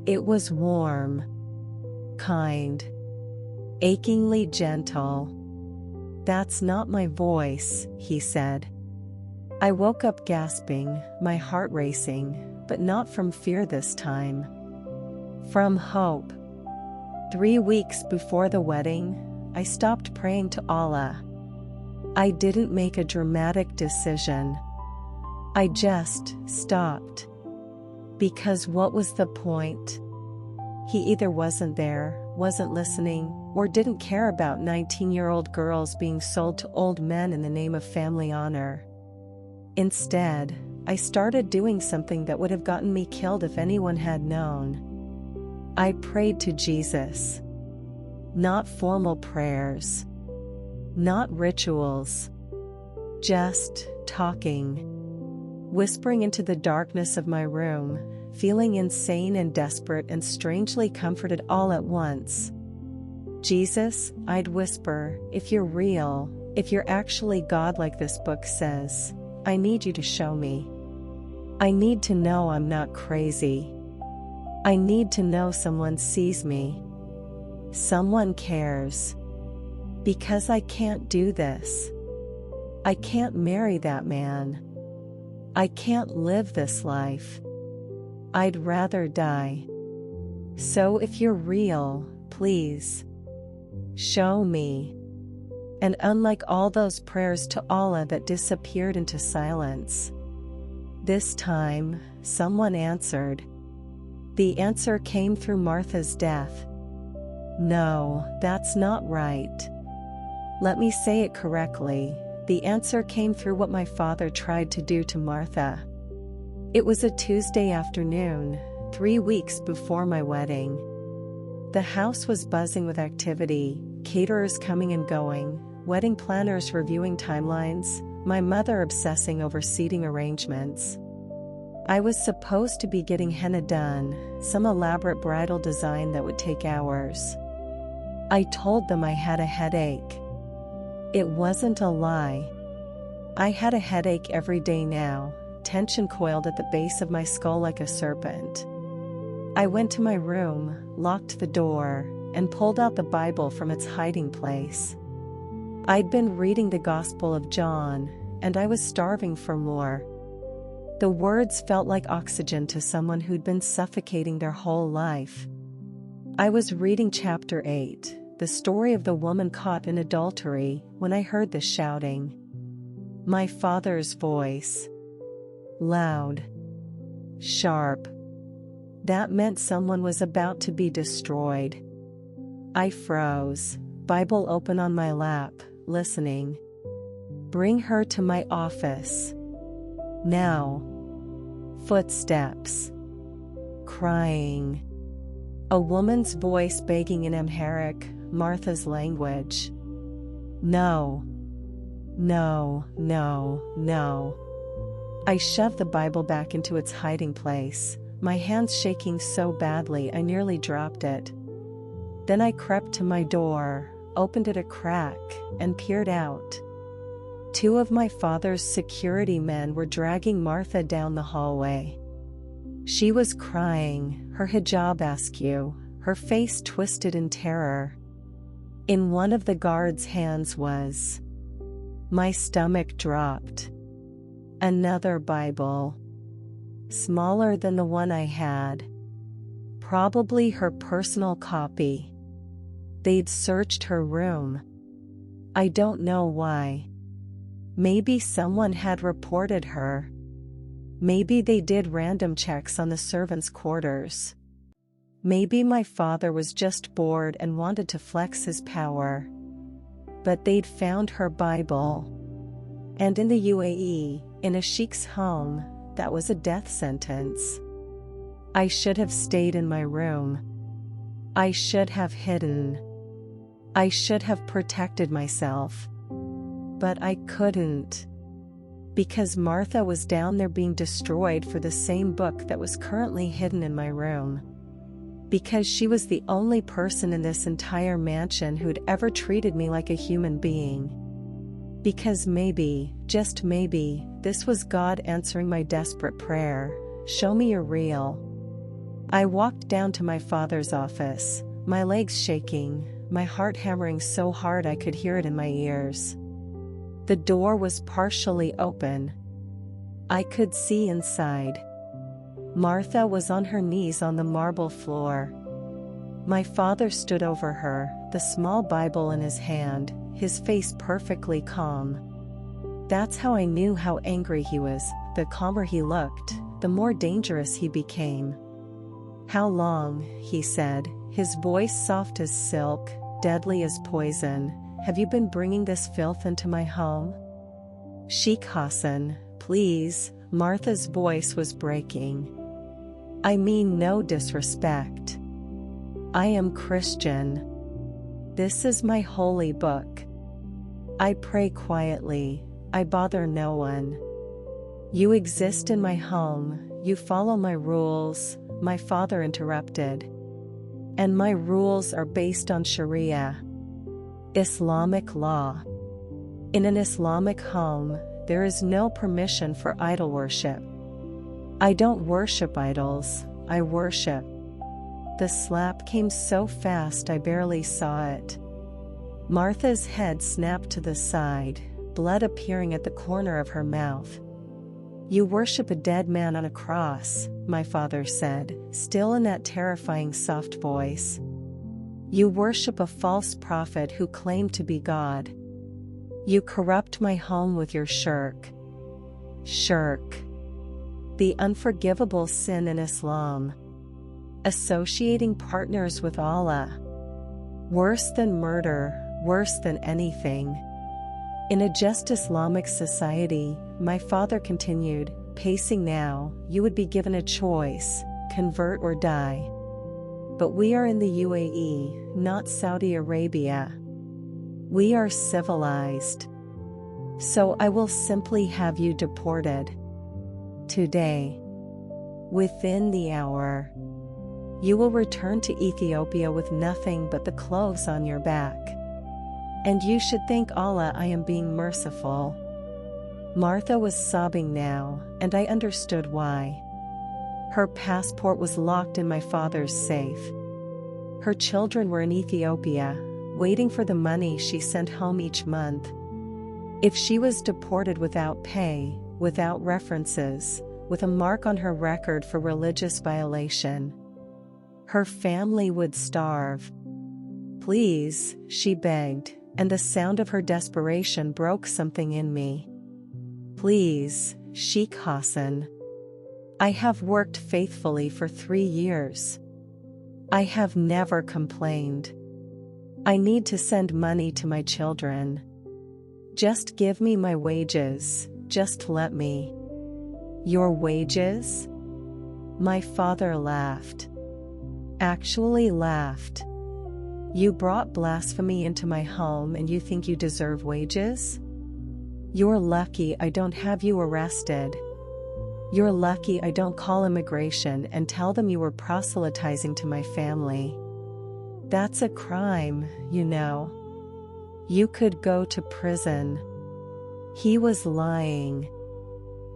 It was warm, kind, achingly gentle. That's not my voice, he said. I woke up gasping, my heart racing, but not from fear this time. From hope. 3 weeks before the wedding, I stopped praying to Allah. I didn't make a dramatic decision. I just stopped. Because what was the point? He either wasn't there, wasn't listening, or didn't care about 19-year-old girls being sold to old men in the name of family honor. Instead, I started doing something that would have gotten me killed if anyone had known. I prayed to Jesus. Not formal prayers. Not rituals. Just talking. Whispering into the darkness of my room, feeling insane and desperate and strangely comforted all at once. Jesus, I'd whisper, if you're real, if you're actually God like this book says, I need you to show me. I need to know I'm not crazy. I need to know someone sees me. Someone cares. Because I can't do this. I can't marry that man. I can't live this life. I'd rather die. So if you're real, please, show me. And unlike all those prayers to Allah that disappeared into silence, this time, someone answered. The answer came through Martha's death. No, that's not right. Let me say it correctly. The answer came through what my father tried to do to Martha. It was a Tuesday afternoon, 3 weeks before my wedding. The house was buzzing with activity, caterers coming and going, wedding planners reviewing timelines, my mother obsessing over seating arrangements. I was supposed to be getting henna done, some elaborate bridal design that would take hours. I told them I had a headache. It wasn't a lie. I had a headache every day now, tension coiled at the base of my skull like a serpent. I went to my room, locked the door, and pulled out the Bible from its hiding place. I'd been reading the Gospel of John, and I was starving for more. The words felt like oxygen to someone who'd been suffocating their whole life. I was reading chapter 8, the story of the woman caught in adultery, when I heard the shouting. My father's voice. Loud. Sharp. That meant someone was about to be destroyed. I froze, Bible open on my lap, listening. Bring her to my office. Now. Footsteps. Crying. A woman's voice begging in Amharic, Martha's language. No. No, no, no. I shoved the Bible back into its hiding place, my hands shaking so badly I nearly dropped it. Then I crept to my door, opened it a crack, and peered out. 2 of my father's security men were dragging Martha down the hallway. She was crying, her hijab askew, her face twisted in terror. In one of the guards' hands was. My stomach dropped. Another Bible. smaller than the one I had. Probably her personal copy. They'd searched her room. I don't know why. Maybe someone had reported her. Maybe they did random checks on the servants' quarters. Maybe my father was just bored and wanted to flex his power. But they'd found her Bible. And in the UAE, in a sheikh's home, that was a death sentence. I should have stayed in my room. I should have hidden. I should have protected myself. But I couldn't. Because Martha was down there being destroyed for the same book that was currently hidden in my room. Because she was the only person in this entire mansion who'd ever treated me like a human being. Because maybe, just maybe, this was God answering my desperate prayer, "Show me you're real." I walked down to my father's office, my legs shaking, my heart hammering so hard I could hear it in my ears. The door was partially open. I could see inside. Martha was on her knees on the marble floor. My father stood over her, the small Bible in his hand, his face perfectly calm. That's how I knew how angry he was. The calmer he looked, the more dangerous he became. "How long?" he said, his voice soft as silk, deadly as poison. "Have you been bringing this filth into my home?" "Sheikh Hassan, please," Martha's voice was breaking. "I mean no disrespect. I am Christian. This is my holy book. I pray quietly, I bother no one. You exist in my home, you follow my rules," my father interrupted. "And my rules are based on Sharia, Islamic law. In an Islamic home, there is no permission for idol worship. I don't worship idols, I worship." The slap came so fast I barely saw it. Martha's head snapped to the side, blood appearing at the corner of her mouth. "You worship a dead man on a cross," my father said, still in that terrifying soft voice. "You worship a false prophet who claimed to be God. You corrupt my home with your shirk. Shirk. The unforgivable sin in Islam. Associating partners with Allah. Worse than murder, worse than anything. In a just Islamic society," my father continued, pacing now, "you would be given a choice, convert or die. But we are in the UAE, not Saudi Arabia. We are civilized. So I will simply have you deported. Today. Within the hour. You will return to Ethiopia with nothing but the clothes on your back. And you should thank Allah I am being merciful." Martha was sobbing now, and I understood why. Her passport was locked in my father's safe. Her children were in Ethiopia, waiting for the money she sent home each month. If she was deported without pay, without references, with a mark on her record for religious violation, her family would starve. "Please," she begged, and the sound of her desperation broke something in me. "Please, Sheikh Hassan. I have worked faithfully for 3 years. I have never complained. I need to send money to my children. Just give me my wages, just let me." "Your wages?" My father laughed. Actually laughed. "You brought blasphemy into my home and you think you deserve wages? You're lucky I don't have you arrested. You're lucky I don't call immigration and tell them you were proselytizing to my family. That's a crime, you know. You could go to prison." He was lying.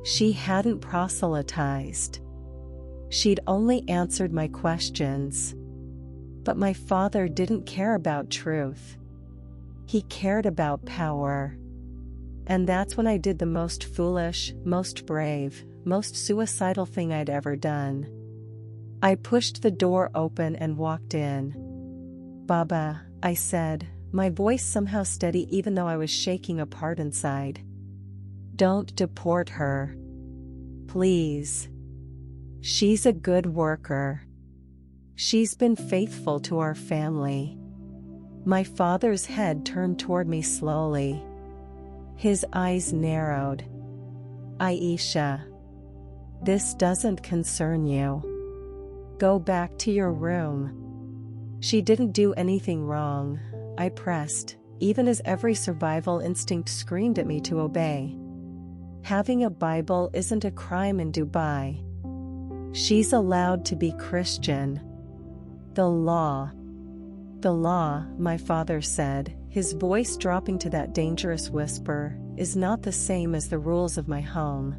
She hadn't proselytized. She'd only answered my questions. But my father didn't care about truth. He cared about power. And that's when I did the most foolish, most brave, most suicidal thing I'd ever done. I pushed the door open and walked in. "Baba," I said, my voice somehow steady even though I was shaking apart inside. "Don't deport her. Please. She's a good worker. She's been faithful to our family." My father's head turned toward me slowly. His eyes narrowed. "Aisha, this doesn't concern you. Go back to your room." "She didn't do anything wrong," I pressed, even as every survival instinct screamed at me to obey. "Having a Bible isn't a crime in Dubai. She's allowed to be Christian. The law." "The law," my father said, his voice dropping to that dangerous whisper, "is not the same as the rules of my home.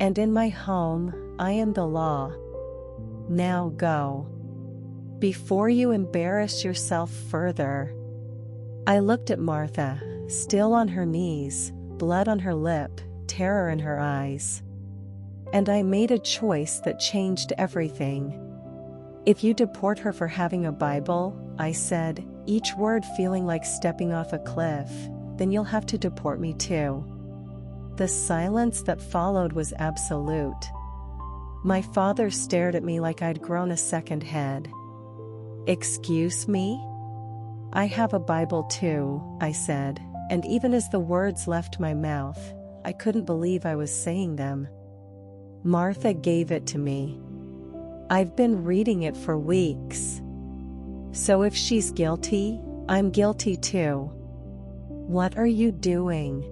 And in my home, I am the law. Now go. Before you embarrass yourself further." I looked at Martha, still on her knees, blood on her lip, terror in her eyes. And I made a choice that changed everything. "If you deport her for having a Bible," I said, each word feeling like stepping off a cliff, "then you'll have to deport me too." The silence that followed was absolute. My father stared at me like I'd grown a second head. "Excuse me? I have a Bible too," I said, and even as the words left my mouth, I couldn't believe I was saying them. "Martha gave it to me. I've been reading it for weeks. So if she's guilty, I'm guilty too." "What are you doing?"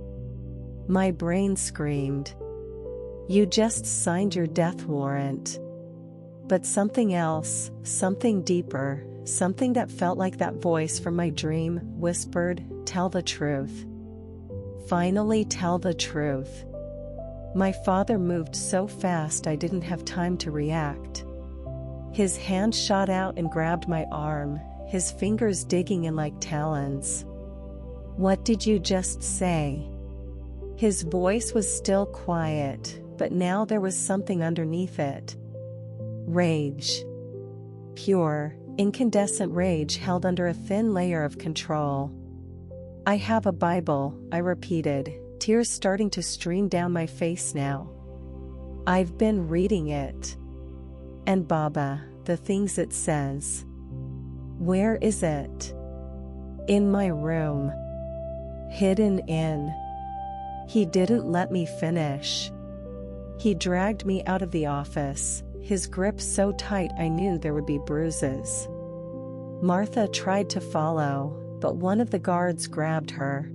My brain screamed. "You just signed your death warrant." But something else, something deeper, something that felt like that voice from my dream, whispered, "Tell the truth. Finally tell the truth." My father moved so fast I didn't have time to react. His hand shot out and grabbed my arm, his fingers digging in like talons. "What did you just say?" His voice was still quiet, but now there was something underneath it. Rage. Pure, incandescent rage held under a thin layer of control. "I have a Bible," I repeated, tears starting to stream down my face now. "I've been reading it. And Baba, the things it says." "Where is it?" "In my room. Hidden in." He didn't let me finish. He dragged me out of the office, his grip so tight I knew there would be bruises. Martha tried to follow, but one of the guards grabbed her.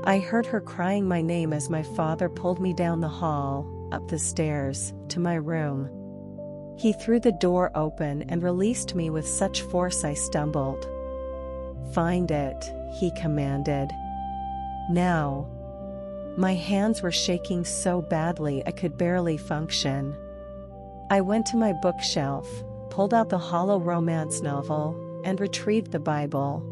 I heard her crying my name as my father pulled me down the hall, up the stairs, to my room. He threw the door open and released me with such force I stumbled. "Find it," he commanded. "Now." My hands were shaking so badly I could barely function. I went to my bookshelf, pulled out the hollow romance novel, and retrieved the Bible.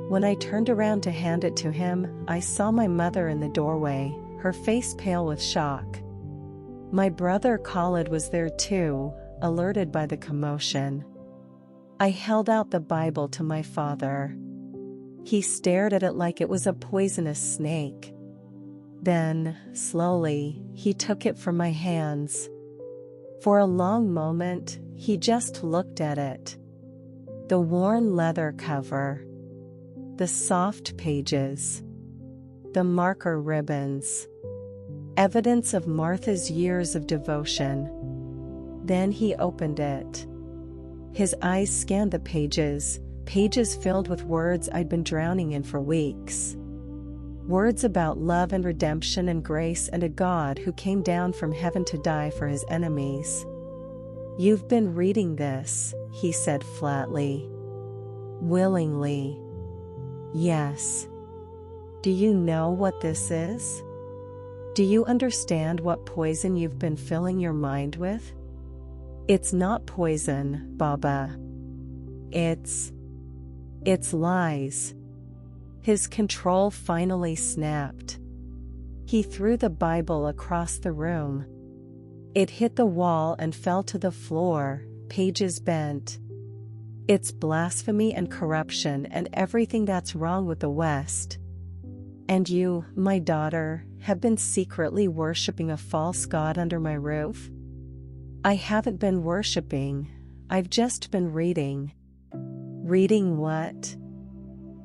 When I turned around to hand it to him, I saw my mother in the doorway, her face pale with shock. My brother Khalid was there too, alerted by the commotion. I held out the Bible to my father. He stared at it like it was a poisonous snake. Then, slowly, he took it from my hands. For a long moment, he just looked at it. The worn leather cover. The soft pages. The marker ribbons. Evidence of Martha's years of devotion. Then he opened it. His eyes scanned the pages, pages filled with words I'd been drowning in for weeks. Words about love and redemption and grace and a God who came down from heaven to die for his enemies. "You've been reading this," he said flatly. "Willingly." "Yes." "Do you know what this is? Do you understand what poison you've been filling your mind with?" "It's not poison, Baba. It's lies." His control finally snapped. He threw the Bible across the room. It hit the wall and fell to the floor, pages bent. It's blasphemy and corruption and everything that's wrong with the West. And you, my daughter, have been secretly worshipping a false god under my roof? I haven't been worshipping, I've just been reading. Reading what?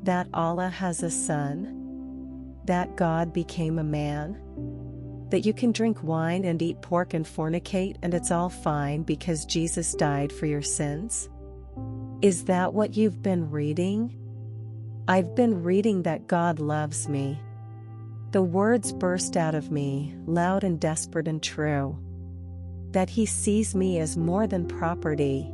That Allah has a son? That God became a man? That you can drink wine and eat pork and fornicate and it's all fine because Jesus died for your sins? Is that what you've been reading? I've been reading that God loves me. The words burst out of me, loud and desperate and true. That He sees me as more than property.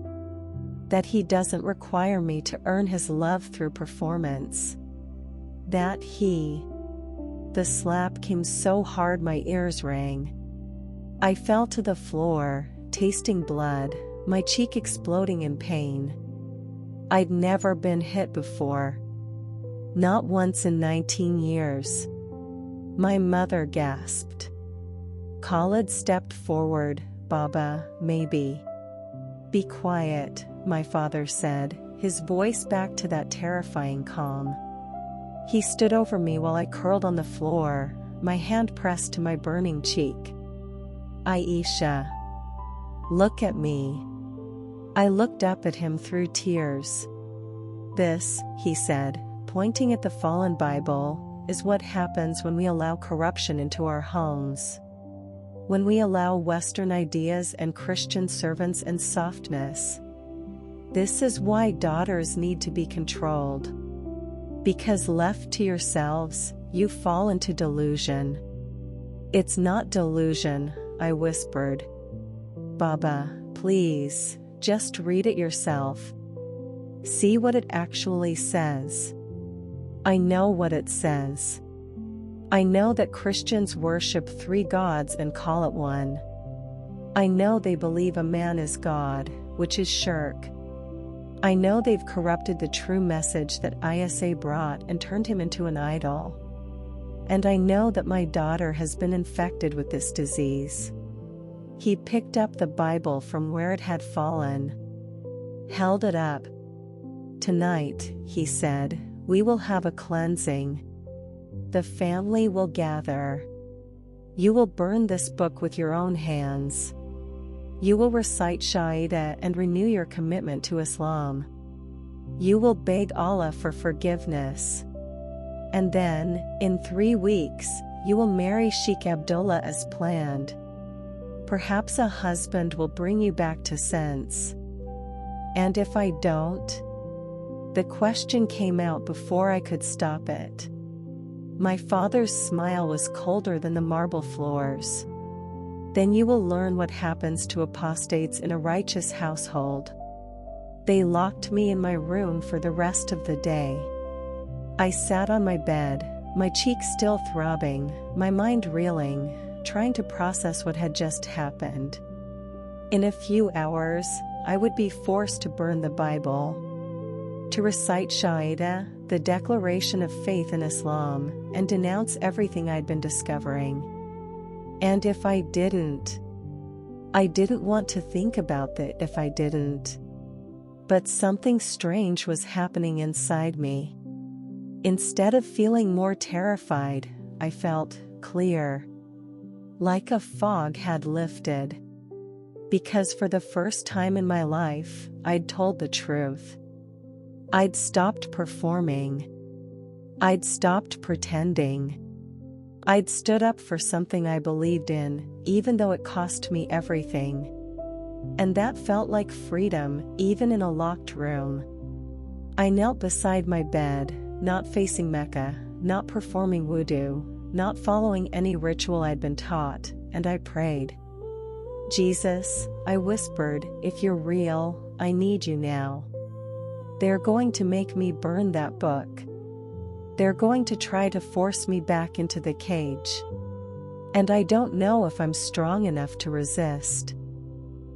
That He doesn't require me to earn His love through performance. That He... The slap came so hard my ears rang. I fell to the floor, tasting blood, my cheek exploding in pain. I'd never been hit before. Not once in 19 years. My mother gasped. Khalid stepped forward. Baba, maybe. Be quiet, my father said, his voice back to that terrifying calm. He stood over me while I curled on the floor, my hand pressed to my burning cheek. Aisha. Look at me. I looked up at him through tears. This, he said, pointing at the fallen Bible, is what happens when we allow corruption into our homes. When we allow Western ideas and Christian servants and softness. This is why daughters need to be controlled. Because left to yourselves, you fall into delusion. It's not delusion, I whispered. Baba, please, just read it yourself. See what it actually says. I know what it says. I know that Christians worship 3 gods and call it one. I know they believe a man is God, which is shirk. I know they've corrupted the true message that Isa brought and turned him into an idol. And I know that my daughter has been infected with this disease. He picked up the Bible from where it had fallen. Held it up. Tonight, he said, we will have a cleansing. The family will gather. You will burn this book with your own hands. You will recite Shahada and renew your commitment to Islam. You will beg Allah for forgiveness. And then, in 3 weeks, you will marry Sheikh Abdullah as planned. Perhaps a husband will bring you back to sense. And if I don't? The question came out before I could stop it. My father's smile was colder than the marble floors. Then you will learn what happens to apostates in a righteous household. They locked me in my room for the rest of the day. I sat on my bed, my cheeks still throbbing, my mind reeling, trying to process what had just happened. In a few hours, I would be forced to burn the Bible, to recite Shahada, the declaration of faith in Islam, and denounce everything I'd been discovering. And if I didn't want to think about that if I didn't. But something strange was happening inside me. Instead of feeling more terrified, I felt clear. Like a fog had lifted. Because for the first time in my life, I'd told the truth. I'd stopped performing. I'd stopped pretending. I'd stood up for something I believed in, even though it cost me everything. And that felt like freedom, even in a locked room. I knelt beside my bed, not facing Mecca, not performing wudu, not following any ritual I'd been taught, and I prayed. Jesus, I whispered, if you're real, I need you now. They're going to make me burn that book. They're going to try to force me back into the cage. And I don't know if I'm strong enough to resist.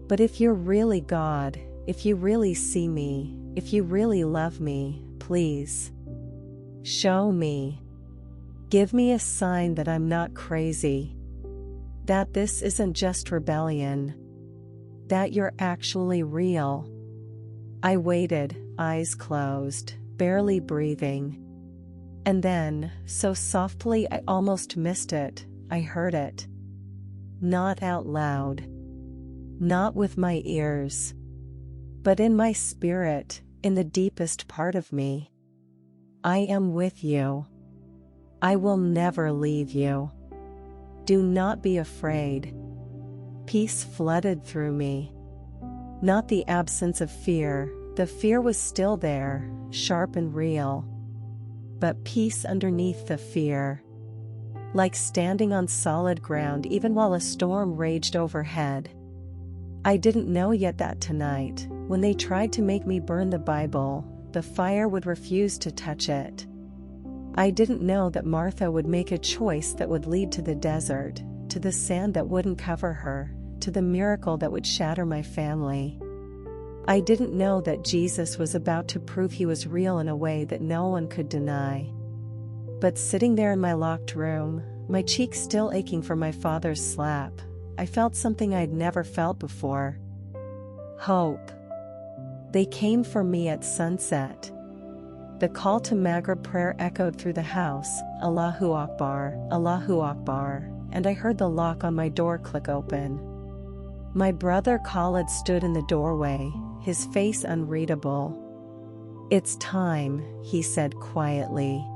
But if you're really God, if you really see me, if you really love me, please. Show me. Give me a sign that I'm not crazy. That this isn't just rebellion. That you're actually real. I waited, eyes closed, barely breathing. And then, so softly I almost missed it, I heard it. Not out loud. Not with my ears. But in my spirit, in the deepest part of me. I am with you. I will never leave you. Do not be afraid. Peace flooded through me. Not the absence of fear, the fear was still there, sharp and real. But peace underneath the fear. Like standing on solid ground even while a storm raged overhead. I didn't know yet that tonight, when they tried to make me burn the Bible, the fire would refuse to touch it. I didn't know that Martha would make a choice that would lead to the desert, to the sand that wouldn't cover her, to the miracle that would shatter my family. I didn't know that Jesus was about to prove he was real in a way that no one could deny. But sitting there in my locked room, my cheeks still aching from my father's slap, I felt something I'd never felt before. Hope. They came for me at sunset. The call to Maghrib prayer echoed through the house, Allahu Akbar, Allahu Akbar, and I heard the lock on my door click open. My brother Khalid stood in the doorway, his face unreadable. It's time, he said quietly.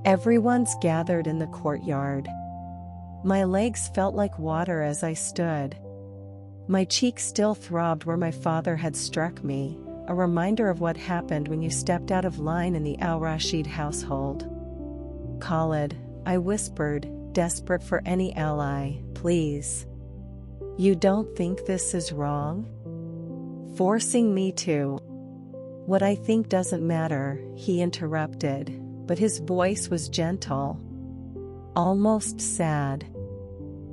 Everyone's gathered in the courtyard. My legs felt like water as I stood. My cheeks still throbbed where my father had struck me, a reminder of what happened when you stepped out of line in the Al-Rashid household. Khalid, I whispered, desperate for any ally, please. You don't think this is wrong? Forcing me to. What I think doesn't matter, he interrupted, but his voice was gentle. Almost sad.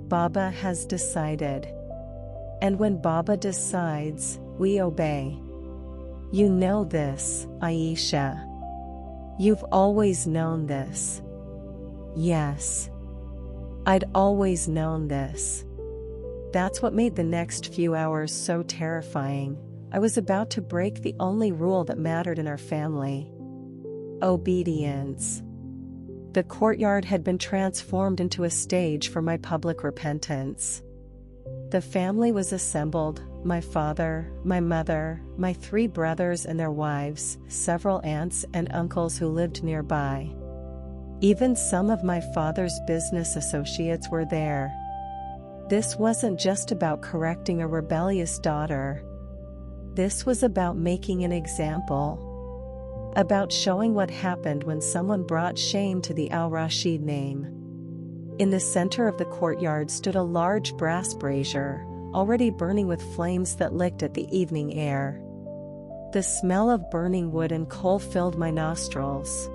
Baba has decided. And when Baba decides, we obey. You know this, Aisha. You've always known this. Yes. I'd always known this. That's what made the next few hours so terrifying. I was about to break the only rule that mattered in our family. Obedience. The courtyard had been transformed into a stage for my public repentance. The family was assembled, my father, my mother, my 3 brothers and their wives, several aunts and uncles who lived nearby. Even some of my father's business associates were there. This wasn't just about correcting a rebellious daughter. This was about making an example. About showing what happened when someone brought shame to the Al-Rashid name. In the center of the courtyard stood a large brass brazier, already burning with flames that licked at the evening air. The smell of burning wood and coal filled my nostrils.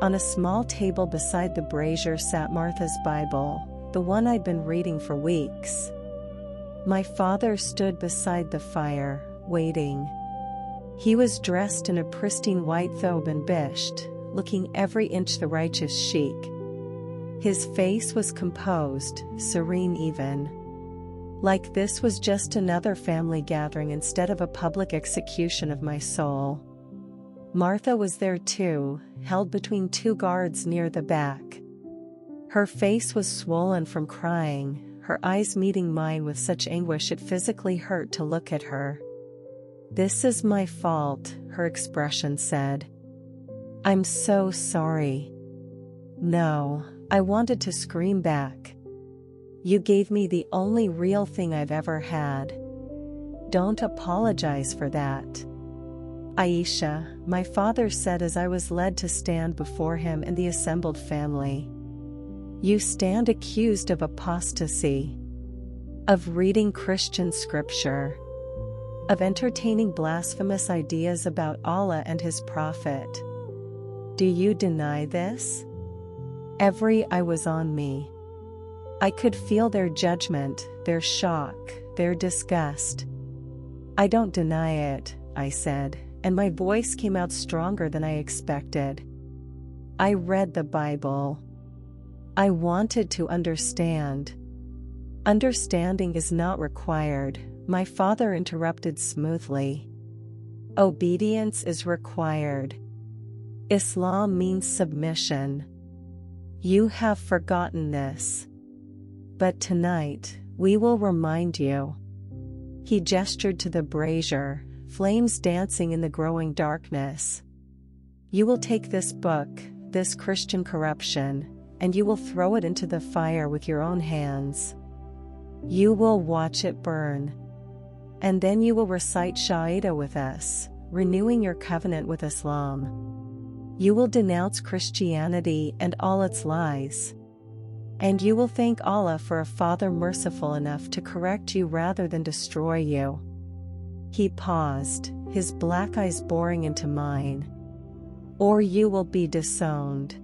On a small table beside the brazier sat Martha's Bible, the one I'd been reading for weeks. My father stood beside the fire, waiting. He was dressed in a pristine white thobe and bisht, looking every inch the righteous sheik. His face was composed, serene even. Like this was just another family gathering instead of a public execution of my soul. Martha was there too, held between 2 guards near the back. Her face was swollen from crying, her eyes meeting mine with such anguish it physically hurt to look at her. This is my fault, her expression said. I'm so sorry. No, I wanted to scream back. You gave me the only real thing I've ever had. Don't apologize for that. Aisha, my father said as I was led to stand before him and the assembled family. You stand accused of apostasy. Of reading Christian scripture. Of entertaining blasphemous ideas about Allah and His Prophet. Do you deny this? Every eye was on me. I could feel their judgment, their shock, their disgust. I don't deny it, I said, and my voice came out stronger than I expected. I read the Bible. I wanted to understand. Understanding is not required, my father interrupted smoothly. Obedience is required. Islam means submission. You have forgotten this. But tonight, we will remind you. He gestured to the brazier, flames dancing in the growing darkness. You will take this book, this Christian corruption, and you will throw it into the fire with your own hands. You will watch it burn. And then you will recite Shahada with us, renewing your covenant with Islam. You will denounce Christianity and all its lies. And you will thank Allah for a Father merciful enough to correct you rather than destroy you. He paused, his black eyes boring into mine. Or you will be disowned.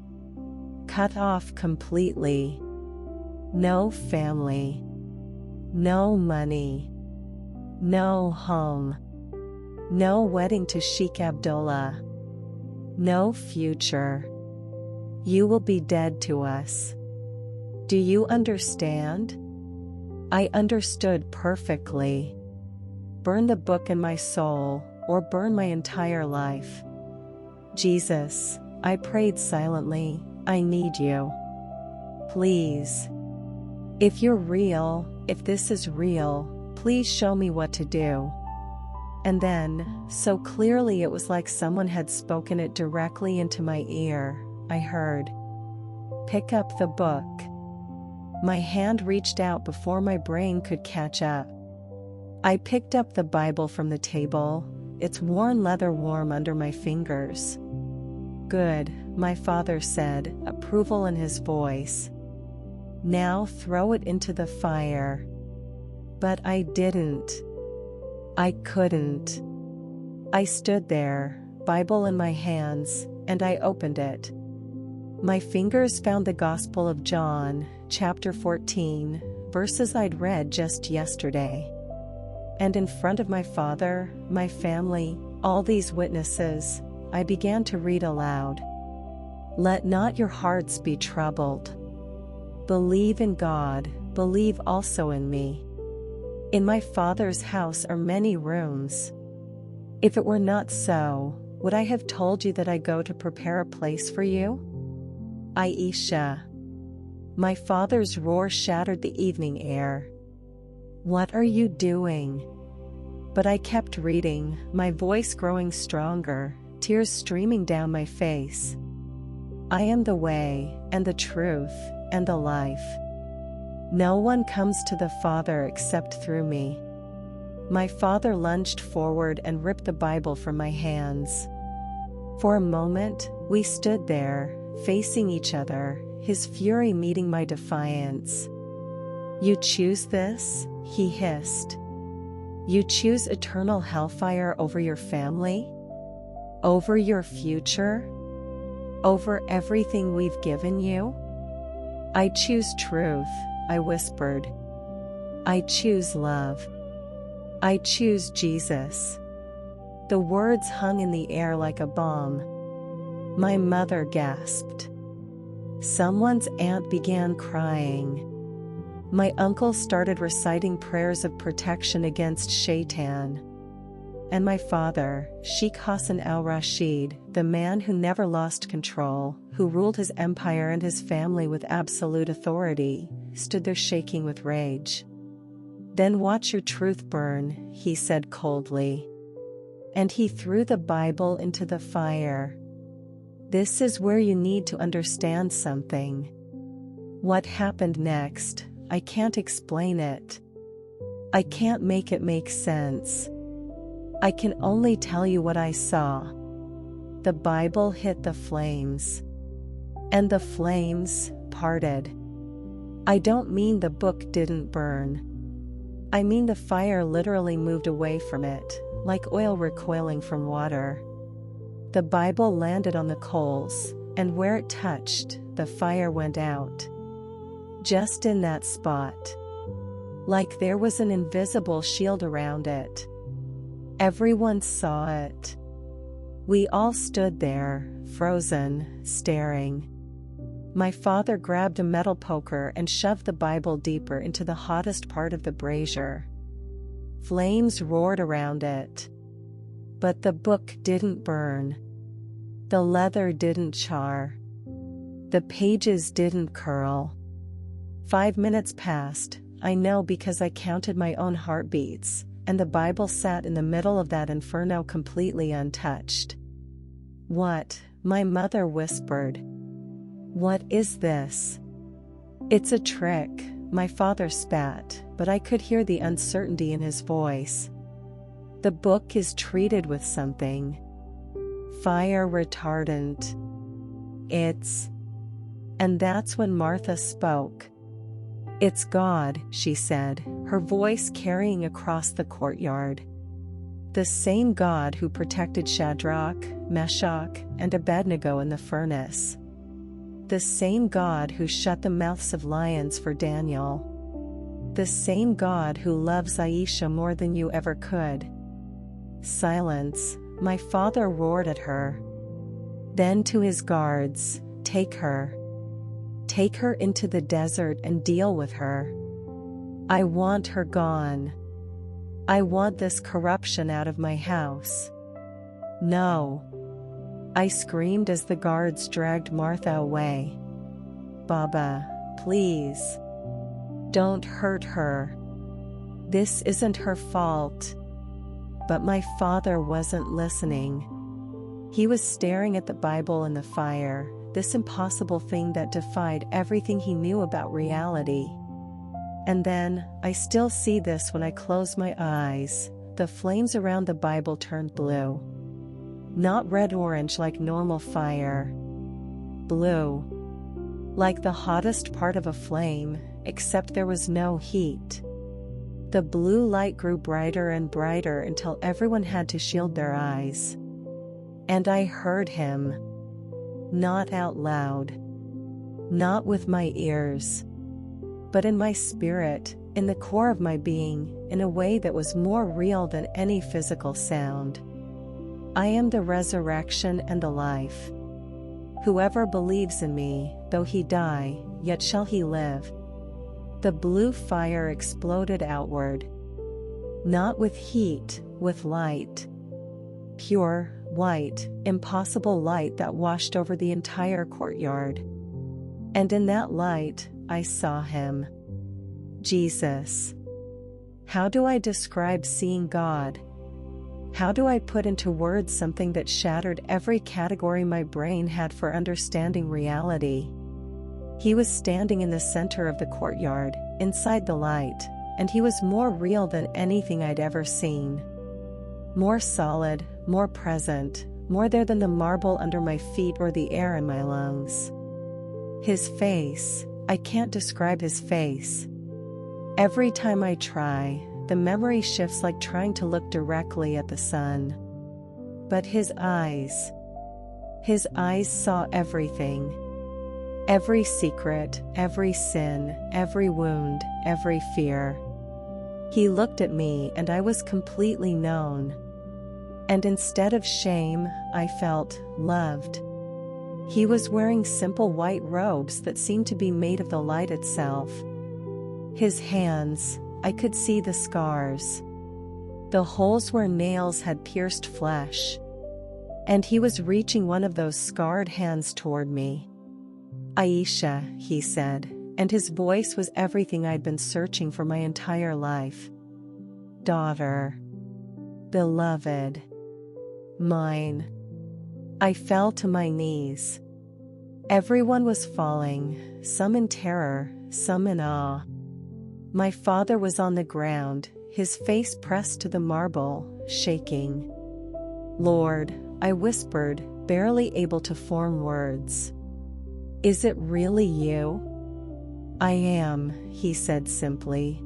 Cut off completely. No family. No money. No home. No wedding to Sheikh Abdullah. No future. You will be dead to us. Do you understand? I understood perfectly. Burn the book in my soul, or burn my entire life. Jesus, I prayed silently, I need you. Please. If you're real, if this is real, please show me what to do. And then, so clearly it was like someone had spoken it directly into my ear, I heard. Pick up the book. My hand reached out before my brain could catch up. I picked up the Bible from the table, its worn leather warm under my fingers. Good, my father said, approval in his voice. Now throw it into the fire. But I didn't. I couldn't. I stood there, Bible in my hands, and I opened it. My fingers found the Gospel of John, chapter 14, verses I'd read just yesterday. And in front of my father, my family, all these witnesses, I began to read aloud. Let not your hearts be troubled. Believe in God, believe also in me. In my Father's house are many rooms. If it were not so, would I have told you that I go to prepare a place for you? Aisha. My father's roar shattered the evening air. What are you doing? But I kept reading, my voice growing stronger, tears streaming down my face. I am the way, and the truth, and the life. No one comes to the Father except through me. My father lunged forward and ripped the Bible from my hands. For a moment, we stood there, facing each other, his fury meeting my defiance. You choose this? He hissed. You choose eternal hellfire over your family? Over your future? Over everything we've given you? I choose truth, I whispered. I choose love. I choose Jesus. The words hung in the air like a bomb. My mother gasped. Someone's aunt began crying. My uncle started reciting prayers of protection against Shaitan. And my father, Sheikh Hassan al-Rashid, the man who never lost control, who ruled his empire and his family with absolute authority, stood there shaking with rage. Then watch your truth burn, he said coldly. And he threw the Bible into the fire. This is where you need to understand something. What happened next, I can't explain it. I can't make it make sense. I can only tell you what I saw. The Bible hit the flames. And the flames parted. I don't mean the book didn't burn. I mean the fire literally moved away from it, like oil recoiling from water. The Bible landed on the coals, and where it touched, the fire went out. Just in that spot. Like there was an invisible shield around it. Everyone saw it. We all stood there, frozen, staring. My father grabbed a metal poker and shoved the Bible deeper into the hottest part of the brazier. Flames roared around it. But the book didn't burn. The leather didn't char. The pages didn't curl. 5 minutes passed, I know because I counted my own heartbeats, and the Bible sat in the middle of that inferno completely untouched. "What?" my mother whispered. "What is this?" "It's a trick," my father spat, but I could hear the uncertainty in his voice. "The book is treated with something. Fire retardant. It's..." And that's when Martha spoke. "It's God," she said, her voice carrying across the courtyard. "The same God who protected Shadrach, Meshach, and Abednego in the furnace. The same God who shut the mouths of lions for Daniel. The same God who loves Aisha more than you ever could." "Silence," my father roared at her. Then to his guards, "Take her. Take her into the desert and deal with her. I want her gone. I want this corruption out of my house." "No," I screamed as the guards dragged Martha away. "Baba, please. Don't hurt her. This isn't her fault." But my father wasn't listening. He was staring at the Bible and the fire, this impossible thing that defied everything he knew about reality. And then, I still see this when I close my eyes, the flames around the Bible turned blue. Not red-orange like normal fire. Blue. Like the hottest part of a flame, except there was no heat. The blue light grew brighter and brighter until everyone had to shield their eyes. And I heard him. Not out loud. Not with my ears. But in my spirit, in the core of my being, in a way that was more real than any physical sound. "I am the resurrection and the life. Whoever believes in me, though he die, yet shall he live." The blue fire exploded outward. Not with heat, with light. Pure, white, impossible light that washed over the entire courtyard. And in that light, I saw him. Jesus. How do I describe seeing God? How do I put into words something that shattered every category my brain had for understanding reality? He was standing in the center of the courtyard, inside the light, and he was more real than anything I'd ever seen. More solid, more present, more there than the marble under my feet or the air in my lungs. His face, I can't describe his face. Every time I try, the memory shifts like trying to look directly at the sun. But his eyes saw everything. Every secret, every sin, every wound, every fear. He looked at me and I was completely known. And instead of shame, I felt loved. He was wearing simple white robes that seemed to be made of the light itself. His hands, I could see the scars. The holes where nails had pierced flesh. And he was reaching one of those scarred hands toward me. "Aisha," he said, and his voice was everything I'd been searching for my entire life. "Daughter. Beloved. Mine." I fell to my knees. Everyone was falling, some in terror, some in awe. My father was on the ground, his face pressed to the marble, shaking. "Lord," I whispered, barely able to form words. "Is it really you?" "I am," he said simply.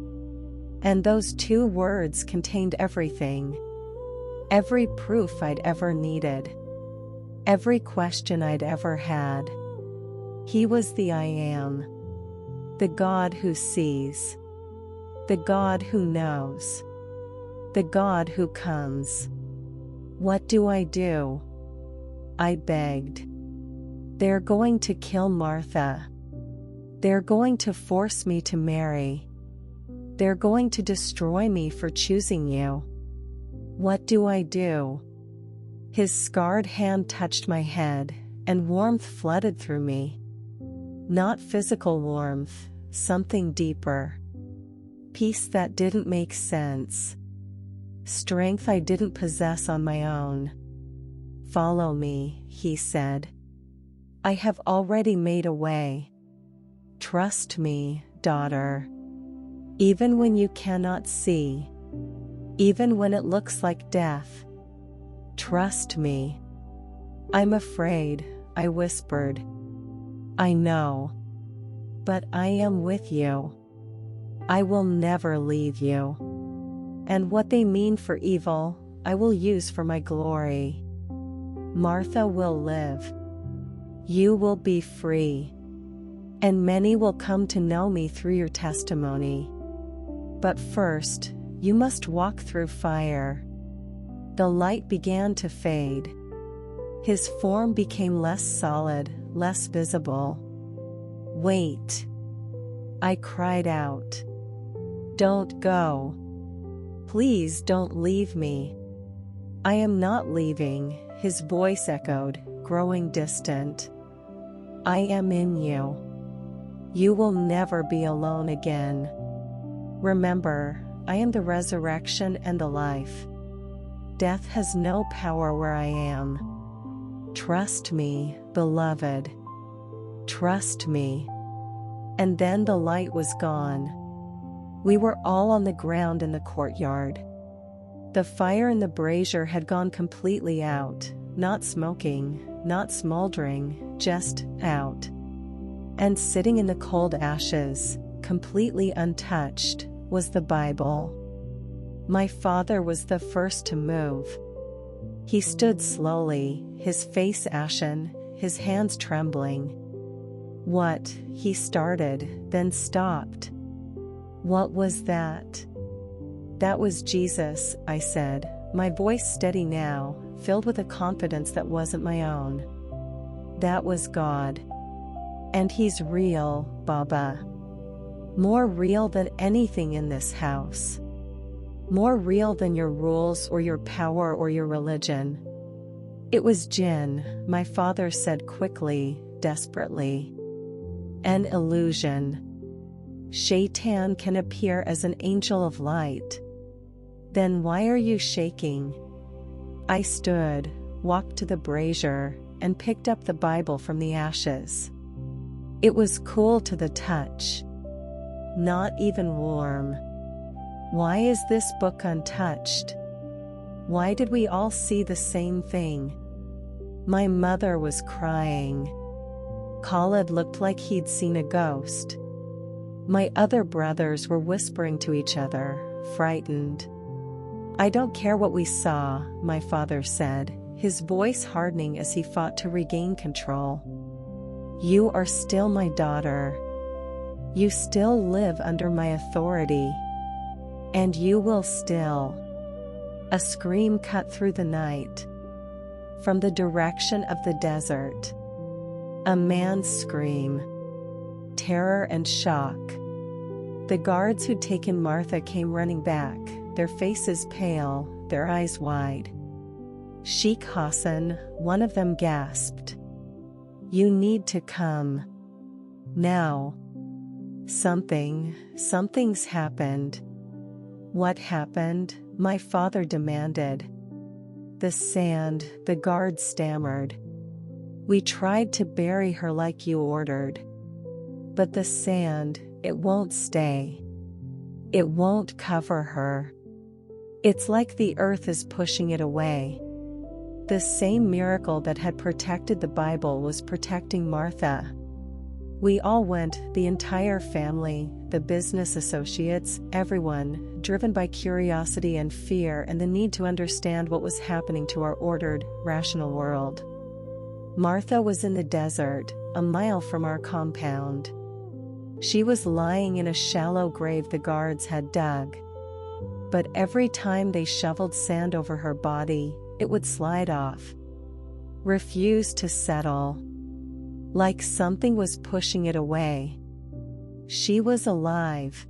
And those 2 words contained everything. Every proof I'd ever needed. Every question I'd ever had. He was the I am. The God who sees. The God who knows. The God who comes. What do? I begged. They're going to kill Martha. They're going to force me to marry. They're going to destroy me for choosing you. What do I do? His scarred hand touched my head, and warmth flooded through me. Not physical warmth, something deeper. Peace that didn't make sense. Strength I didn't possess on my own. Follow me, he said. I have already made a way. Trust me, daughter. Even when you cannot see. Even when it looks like death. Trust me. I'm afraid, I whispered. I know. But I am with you. I will never leave you. And what they mean for evil, I will use for my glory. Martha will live. You will be free. And many will come to know me through your testimony. But first, you must walk through fire. The light began to fade. His form became less solid, less visible. Wait. I cried out. Don't go. Please don't leave me. I am not leaving, his voice echoed, growing distant. I am in you. You will never be alone again. Remember, I am the resurrection and the life. Death has no power where I am. Trust me, beloved. Trust me. And then the light was gone. We were all on the ground in the courtyard. The fire in the brazier had gone completely out, not smoking, not smoldering, just out. And sitting in the cold ashes, completely untouched, was the Bible. My father was the first to move. He stood slowly, his face ashen, his hands trembling. What, he started, then stopped. What was that? That was Jesus, I said, my voice steady now, filled with a confidence that wasn't my own. That was God. And he's real, Baba. More real than anything in this house. More real than your rules or your power or your religion. It was Jinn, my father said quickly, desperately. An illusion. Shaitan can appear as an angel of light. Then why are you shaking? I stood, walked to the brazier, and picked up the Bible from the ashes. It was cool to the touch. Not even warm. Why is this book untouched? Why did we all see the same thing? My mother was crying. Khalid looked like he'd seen a ghost. My other brothers were whispering to each other, frightened. I don't care what we saw, my father said, his voice hardening as he fought to regain control. You are still my daughter. You still live under my authority. And you will still. A scream cut through the night. From the direction of the desert. A man's scream. Terror and shock. The guards who'd taken Martha came running back, their faces pale, their eyes wide. Sheikh Hassan, one of them gasped. You need to come. Now. Something's happened. What happened? My father demanded. The sand, the guard stammered. We tried to bury her like you ordered. But the sand, it won't stay. It won't cover her. It's like the earth is pushing it away. The same miracle that had protected the Bible was protecting Martha. We all went, the entire family, the business associates, everyone, driven by curiosity and fear and the need to understand what was happening to our ordered, rational world. Martha was in the desert, a mile from our compound. She was lying in a shallow grave the guards had dug. But every time they shoveled sand over her body, it would slide off. Refuse to settle. like something was pushing it away. She was alive.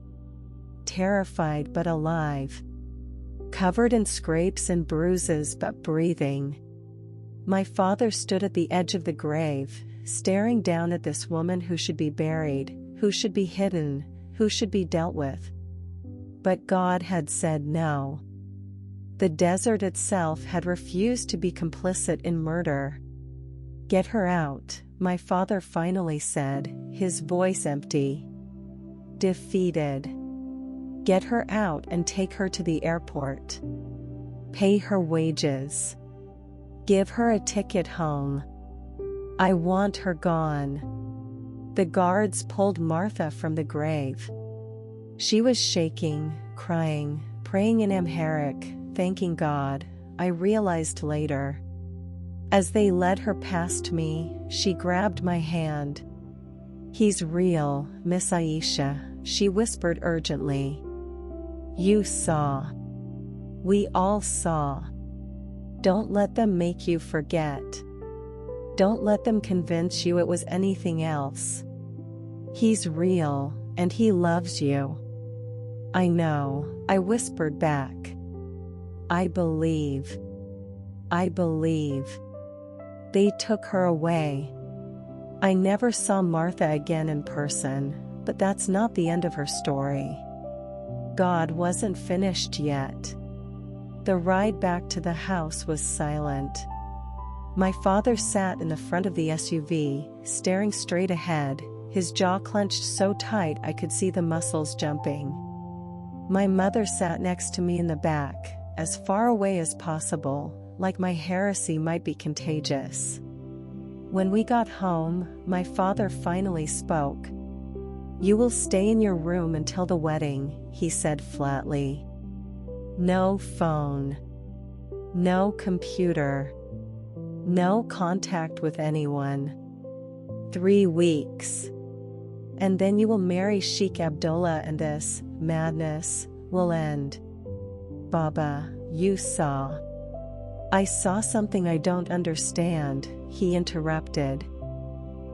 Terrified but alive. Covered in scrapes and bruises but breathing. My father stood at the edge of the grave, staring down at this woman who should be buried, who should be hidden, who should be dealt with. But God had said no. The desert itself had refused to be complicit in murder. "Get her out," my father finally said, his voice empty. Defeated. "Get her out and take her to the airport. Pay her wages. Give her a ticket home. I want her gone." The guards pulled Martha from the grave. She was shaking, crying, praying in Amharic, thanking God, I realized later. As they led her past me, she grabbed my hand. "He's real, Miss Aisha," she whispered urgently. "You saw. We all saw. Don't let them make you forget. Don't let them convince you it was anything else. He's real, and he loves you." "I know," I whispered back. "I believe. I believe." They took her away. I never saw Martha again in person, but that's not the end of her story. God wasn't finished yet. The ride back to the house was silent. My father sat in the front of the SUV, staring straight ahead, his jaw clenched so tight I could see the muscles jumping. My mother sat next to me in the back, as far away as possible, like my heresy might be contagious. When we got home, my father finally spoke. "You will stay in your room until the wedding," he said flatly. "No phone. No computer. No contact with anyone. 3 weeks. And then you will marry Sheikh Abdullah and this madness will end." "Baba, you saw." "I saw something I don't understand," he interrupted.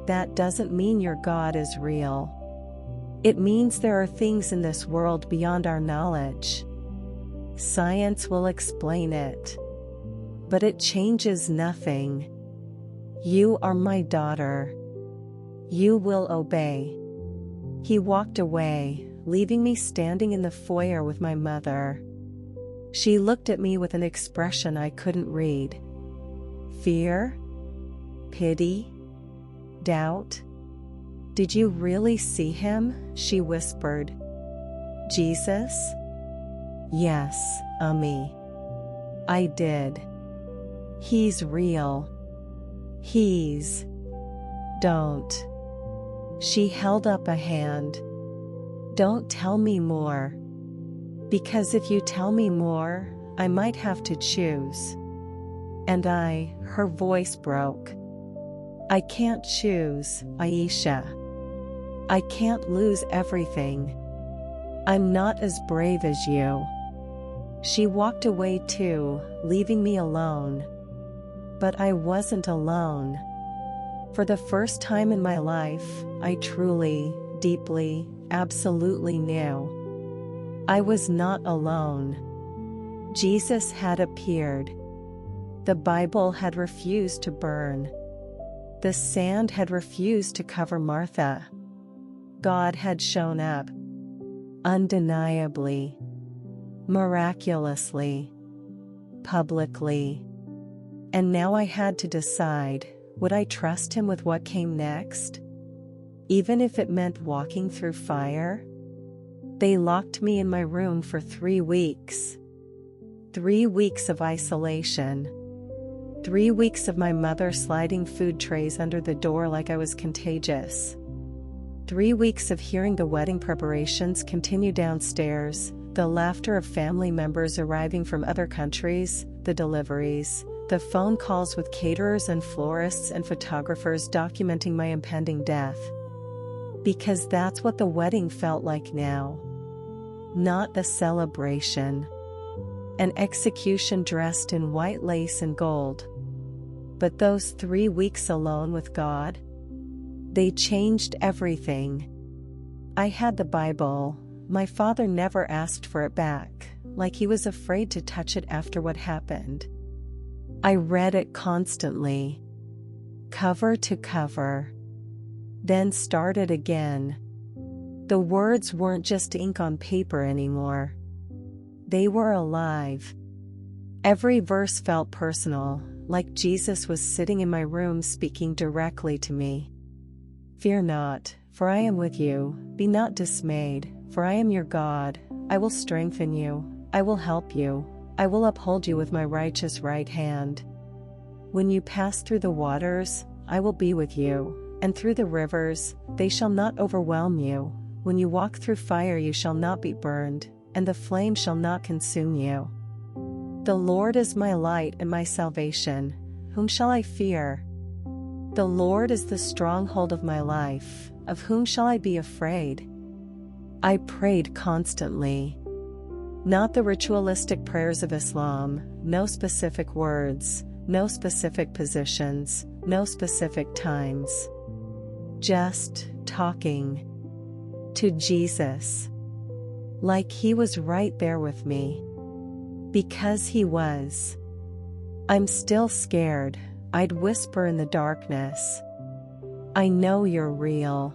"That doesn't mean your God is real. It means there are things in this world beyond our knowledge. Science will explain it. But it changes nothing. You are my daughter. You will obey." He walked away, leaving me standing in the foyer with my mother. She looked at me with an expression I couldn't read. Fear? Pity? Doubt? "Did you really see him?" she whispered. "Jesus?" "Yes, Ummi. I did. He's real. He's..." "Don't." She held up a hand. "Don't tell me more. Because if you tell me more, I might have to choose." And her voice broke. "I can't choose, Aisha. I can't lose everything. I'm not as brave as you." She walked away too, leaving me alone. But I wasn't alone. For the first time in my life, I truly, deeply, absolutely knew I was not alone. Jesus had appeared. The Bible had refused to burn. The sand had refused to cover Martha. God had shown up. Undeniably. Miraculously. Publicly. And now I had to decide, would I trust him with what came next? Even if it meant walking through fire? They locked me in my room for 3 weeks. 3 weeks of isolation. 3 weeks of my mother sliding food trays under the door like I was contagious. 3 weeks of hearing the wedding preparations continue downstairs, the laughter of family members arriving from other countries, the deliveries, the phone calls with caterers and florists and photographers documenting my impending death. Because that's what the wedding felt like now. Not a celebration. An execution dressed in white lace and gold. But those 3 weeks alone with God? They changed everything. I had the Bible. My father never asked for it back, like he was afraid to touch it after what happened. I read it constantly, cover to cover. Then started again. The words weren't just ink on paper anymore. They were alive. Every verse felt personal, like Jesus was sitting in my room speaking directly to me. Fear not, for I am with you. Be not dismayed, for I am your God. I will strengthen you. I will help you. I will uphold you with my righteous right hand. When you pass through the waters, I will be with you, and through the rivers, they shall not overwhelm you. When you walk through fire, you shall not be burned, and the flame shall not consume you. The Lord is my light and my salvation. Whom shall I fear? The Lord is the stronghold of my life. Of whom shall I be afraid? I prayed constantly. Not the ritualistic prayers of Islam, no specific words, no specific positions, no specific times. Just talking to Jesus. Like he was right there with me. Because he was. I'm still scared, I'd whisper in the darkness. I know you're real.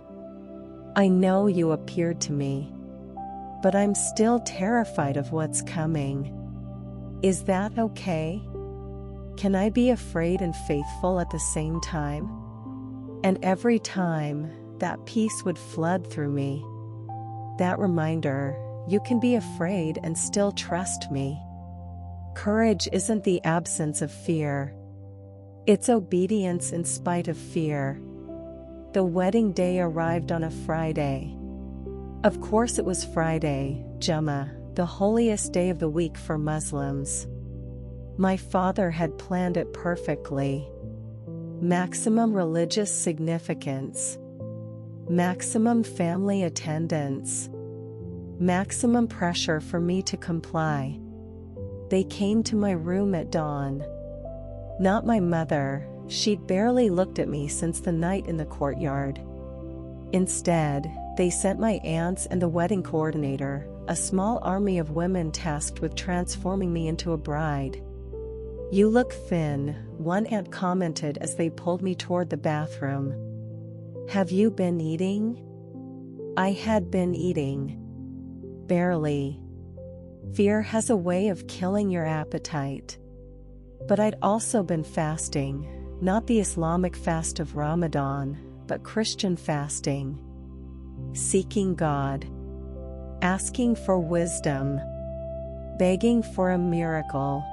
I know you appeared to me. But I'm still terrified of what's coming. Is that okay? Can I be afraid and faithful at the same time? And every time, that peace would flood through me. That reminder, you can be afraid and still trust me. Courage isn't the absence of fear. It's obedience in spite of fear. The wedding day arrived on a Friday. Of course it was Friday, Jummah, the holiest day of the week for Muslims. My father had planned it perfectly. Maximum religious significance. Maximum family attendance. Maximum pressure for me to comply. They came to my room at dawn. Not my mother, she'd barely looked at me since the night in the courtyard. Instead, they sent my aunts and the wedding coordinator, a small army of women tasked with transforming me into a bride. You look thin, one aunt commented as they pulled me toward the bathroom. Have you been eating? I had been eating. Barely. Fear has a way of killing your appetite. But I'd also been fasting, not the Islamic fast of Ramadan, but Christian fasting. Seeking God. Asking for wisdom. Begging for a miracle.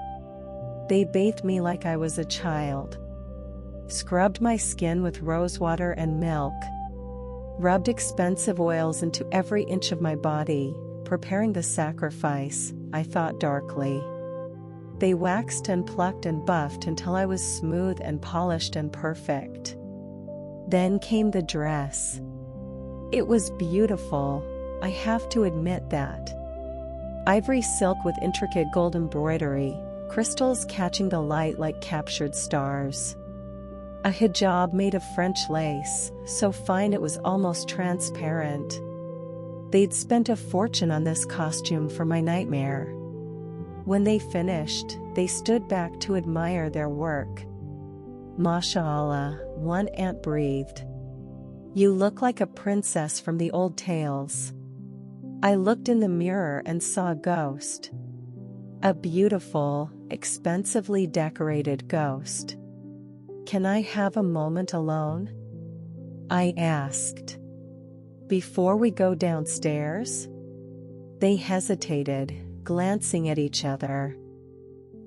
They bathed me like I was a child. Scrubbed my skin with rosewater and milk. Rubbed expensive oils into every inch of my body, preparing the sacrifice, I thought darkly. They waxed and plucked and buffed until I was smooth and polished and perfect. Then came the dress. It was beautiful, I have to admit that. Ivory silk with intricate gold embroidery, crystals catching the light like captured stars. A hijab made of French lace, so fine it was almost transparent. They'd spent a fortune on this costume for my nightmare. When they finished, they stood back to admire their work. Mashallah, one aunt breathed. You look like a princess from the old tales. I looked in the mirror and saw a ghost. A beautiful, expensively decorated ghost. Can I have a moment alone? I asked. Before we go downstairs? They hesitated, glancing at each other.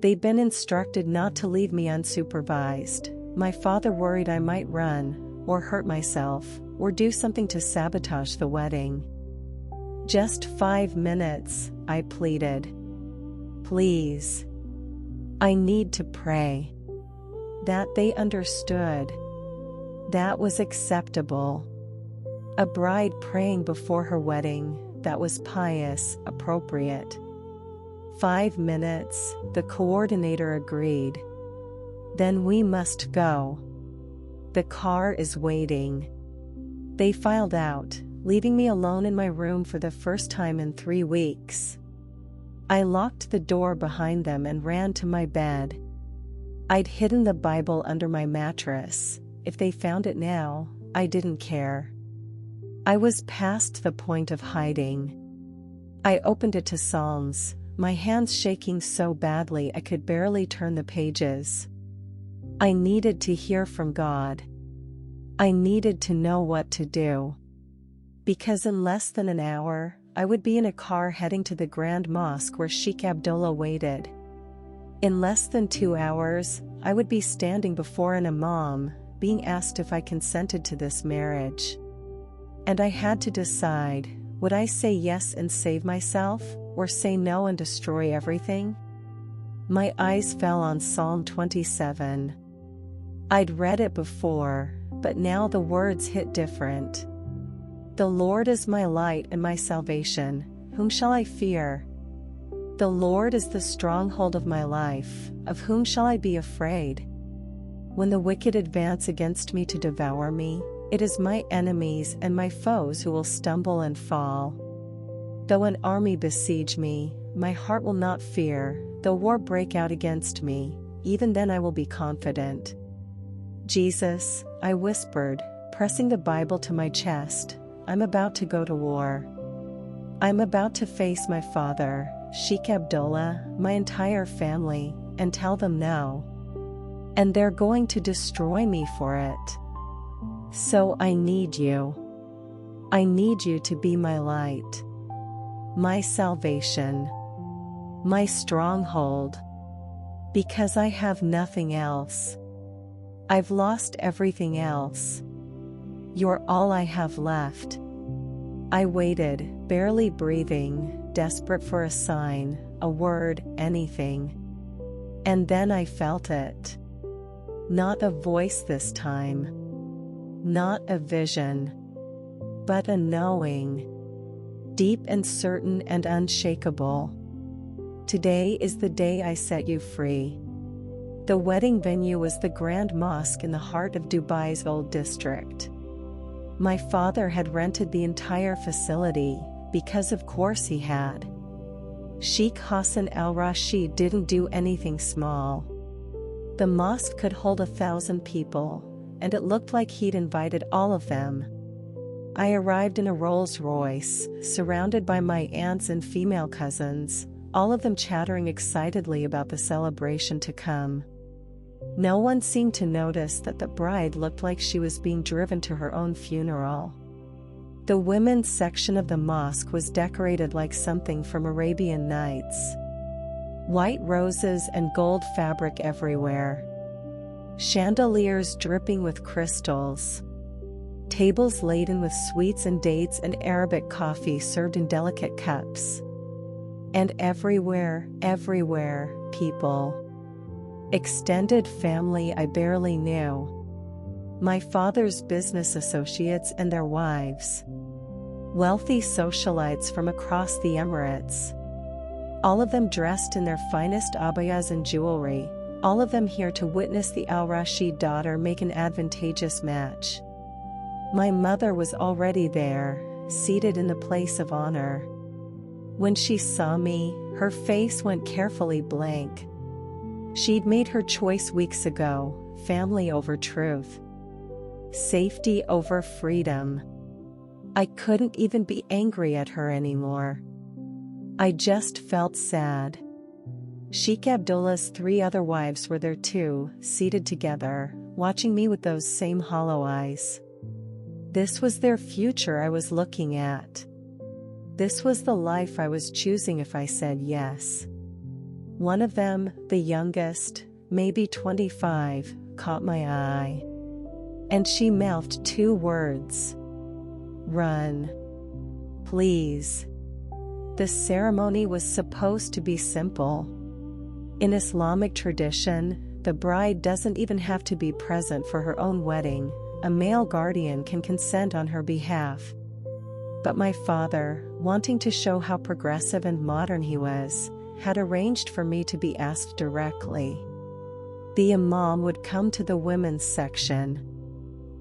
They'd been instructed not to leave me unsupervised. My father worried I might run, or hurt myself, or do something to sabotage the wedding. Just 5 minutes, I pleaded. Please. I need to pray. That they understood. That was acceptable. A bride praying before her wedding, that was pious, appropriate. 5 minutes, the coordinator agreed. Then we must go. The car is waiting. They filed out, leaving me alone in my room for the first time in 3 weeks. I locked the door behind them and ran to my bed. I'd hidden the Bible under my mattress. If they found it now, I didn't care. I was past the point of hiding. I opened it to Psalms, my hands shaking so badly I could barely turn the pages. I needed to hear from God. I needed to know what to do. Because in less than an hour, I would be in a car heading to the Grand Mosque where Sheikh Abdullah waited. In less than 2 hours, I would be standing before an imam, being asked if I consented to this marriage. And I had to decide, would I say yes and save myself, or say no and destroy everything? My eyes fell on Psalm 27. I'd read it before, but now the words hit different. The Lord is my light and my salvation, whom shall I fear? The Lord is the stronghold of my life, of whom shall I be afraid? When the wicked advance against me to devour me, it is my enemies and my foes who will stumble and fall. Though an army besiege me, my heart will not fear. Though war break out against me, even then I will be confident. Jesus, I whispered, pressing the Bible to my chest, I'm about to go to war. I'm about to face my father, Sheikh Abdullah, my entire family, and tell them no. And they're going to destroy me for it. So I need you. I need you to be my light, my salvation, my stronghold. Because I have nothing else. I've lost everything else. You're all I have left. I waited, barely breathing, desperate for a sign, a word, anything. And then I felt it. Not a voice this time. Not a vision. But a knowing. Deep and certain and unshakable. Today is the day I set you free. The wedding venue was the Grand Mosque in the heart of Dubai's old district. My father had rented the entire facility, because of course he had. Sheikh Hassan al-Rashid didn't do anything small. The mosque could hold 1,000 people, and it looked like he'd invited all of them. I arrived in a Rolls-Royce, surrounded by my aunts and female cousins, all of them chattering excitedly about the celebration to come. No one seemed to notice that the bride looked like she was being driven to her own funeral. The women's section of the mosque was decorated like something from Arabian Nights. White roses and gold fabric everywhere. Chandeliers dripping with crystals. Tables laden with sweets and dates and Arabic coffee served in delicate cups. And everywhere, people. Extended family I barely knew. My father's business associates and their wives. Wealthy socialites from across the Emirates. All of them dressed in their finest abayas and jewelry, all of them here to witness the al-Rashid daughter make an advantageous match. My mother was already there, seated in the place of honor. When she saw me, her face went carefully blank. She'd made her choice weeks ago, family over truth. Safety over freedom. I couldn't even be angry at her anymore. I just felt sad. Sheikh Abdullah's 3 other wives were there too, seated together, watching me with those same hollow eyes. This was their future I was looking at. This was the life I was choosing if I said yes. One of them, the youngest, maybe 25, caught my eye. And she mouthed 2 words. Run. Please. The ceremony was supposed to be simple. In Islamic tradition, the bride doesn't even have to be present for her own wedding. A male guardian can consent on her behalf. But my father, wanting to show how progressive and modern he was, had arranged for me to be asked directly. The imam would come to the women's section.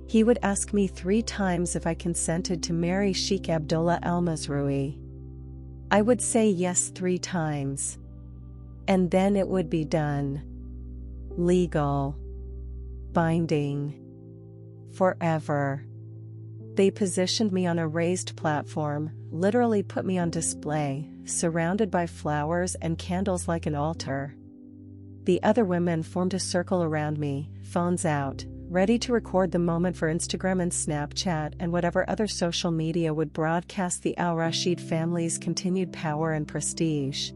He would ask me 3 times if I consented to marry Sheikh Abdullah al-Mazrui. I would say yes 3 times. And then it would be done. Legal. Binding. Forever. They positioned me on a raised platform, literally put me on display, surrounded by flowers and candles like an altar. The other women formed a circle around me, phones out, ready to record the moment for Instagram and Snapchat and whatever other social media would broadcast the al-Rashid family's continued power and prestige.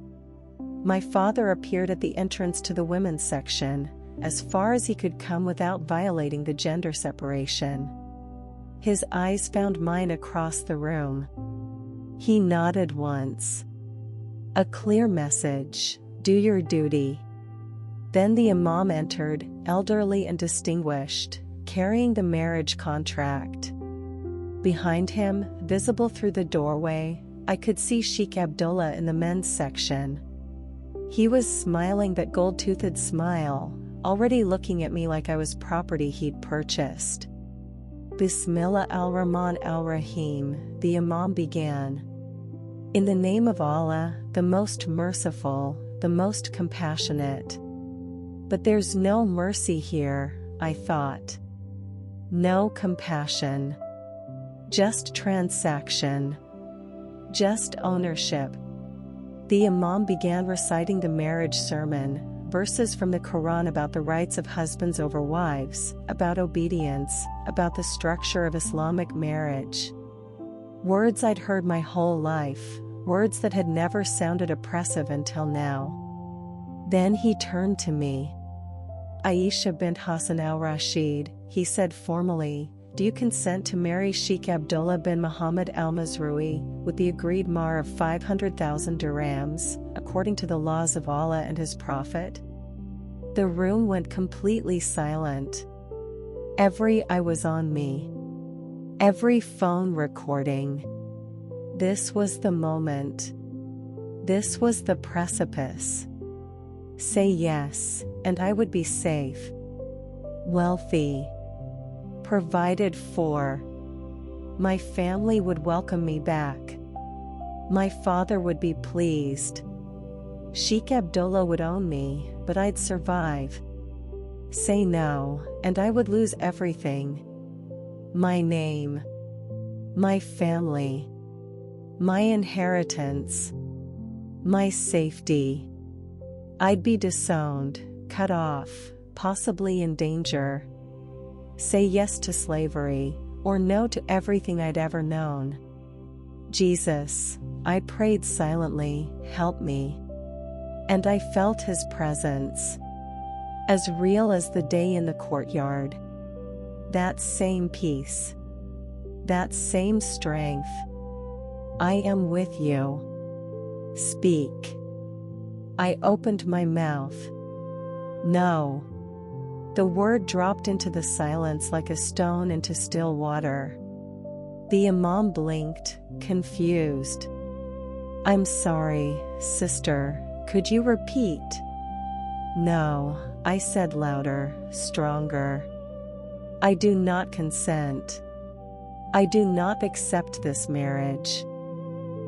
My father appeared at the entrance to the women's section, as far as he could come without violating the gender separation. His eyes found mine across the room. He nodded once. A clear message, do your duty. Then the imam entered, elderly and distinguished, carrying the marriage contract. Behind him, visible through the doorway, I could see Sheikh Abdullah in the men's section. He was smiling that gold-toothed smile, already looking at me like I was property he'd purchased. Bismillah al-Rahman al-Rahim, the imam began. In the name of Allah, the most merciful, the most compassionate. But there's no mercy here, I thought. No compassion. Just transaction. Just ownership. The imam began reciting the marriage sermon, verses from the Quran about the rights of husbands over wives, about obedience, about the structure of Islamic marriage. Words I'd heard my whole life, words that had never sounded oppressive until now. Then he turned to me. Aisha bint Hassan al-Rashid, he said formally, do you consent to marry Sheikh Abdullah bin Muhammad al-Mazrui, with the agreed mahr of 500,000 dirhams, according to the laws of Allah and His Prophet? The room went completely silent. Every eye was on me. Every phone recording. This was the moment. This was the precipice. Say yes, and I would be safe. Wealthy. Provided for. My family would welcome me back. My father would be pleased. Sheikh Abdullah would own me, but I'd survive. Say no, and I would lose everything. My name. My family. My inheritance. My safety. I'd be disowned, cut off, possibly in danger. Say yes to slavery, or no to everything I'd ever known. Jesus, I prayed silently, help me. And I felt His presence. As real as the day in the courtyard. That same peace. That same strength. I am with you. Speak. I opened my mouth. No. The word dropped into the silence like a stone into still water. The imam blinked, confused. I'm sorry, sister, could you repeat? No, I said louder, stronger. I do not consent. I do not accept this marriage.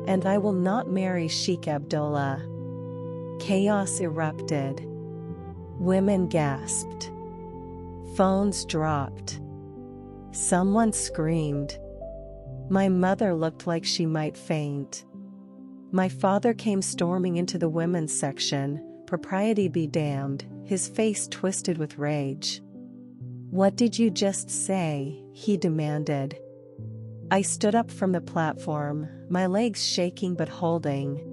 And I will not marry Sheikh Abdullah. Chaos erupted. Women gasped. Phones dropped. Someone screamed. My mother looked like she might faint. My father came storming into the women's section, propriety be damned, his face twisted with rage. What did you just say? He demanded. I stood up from the platform, my legs shaking but holding.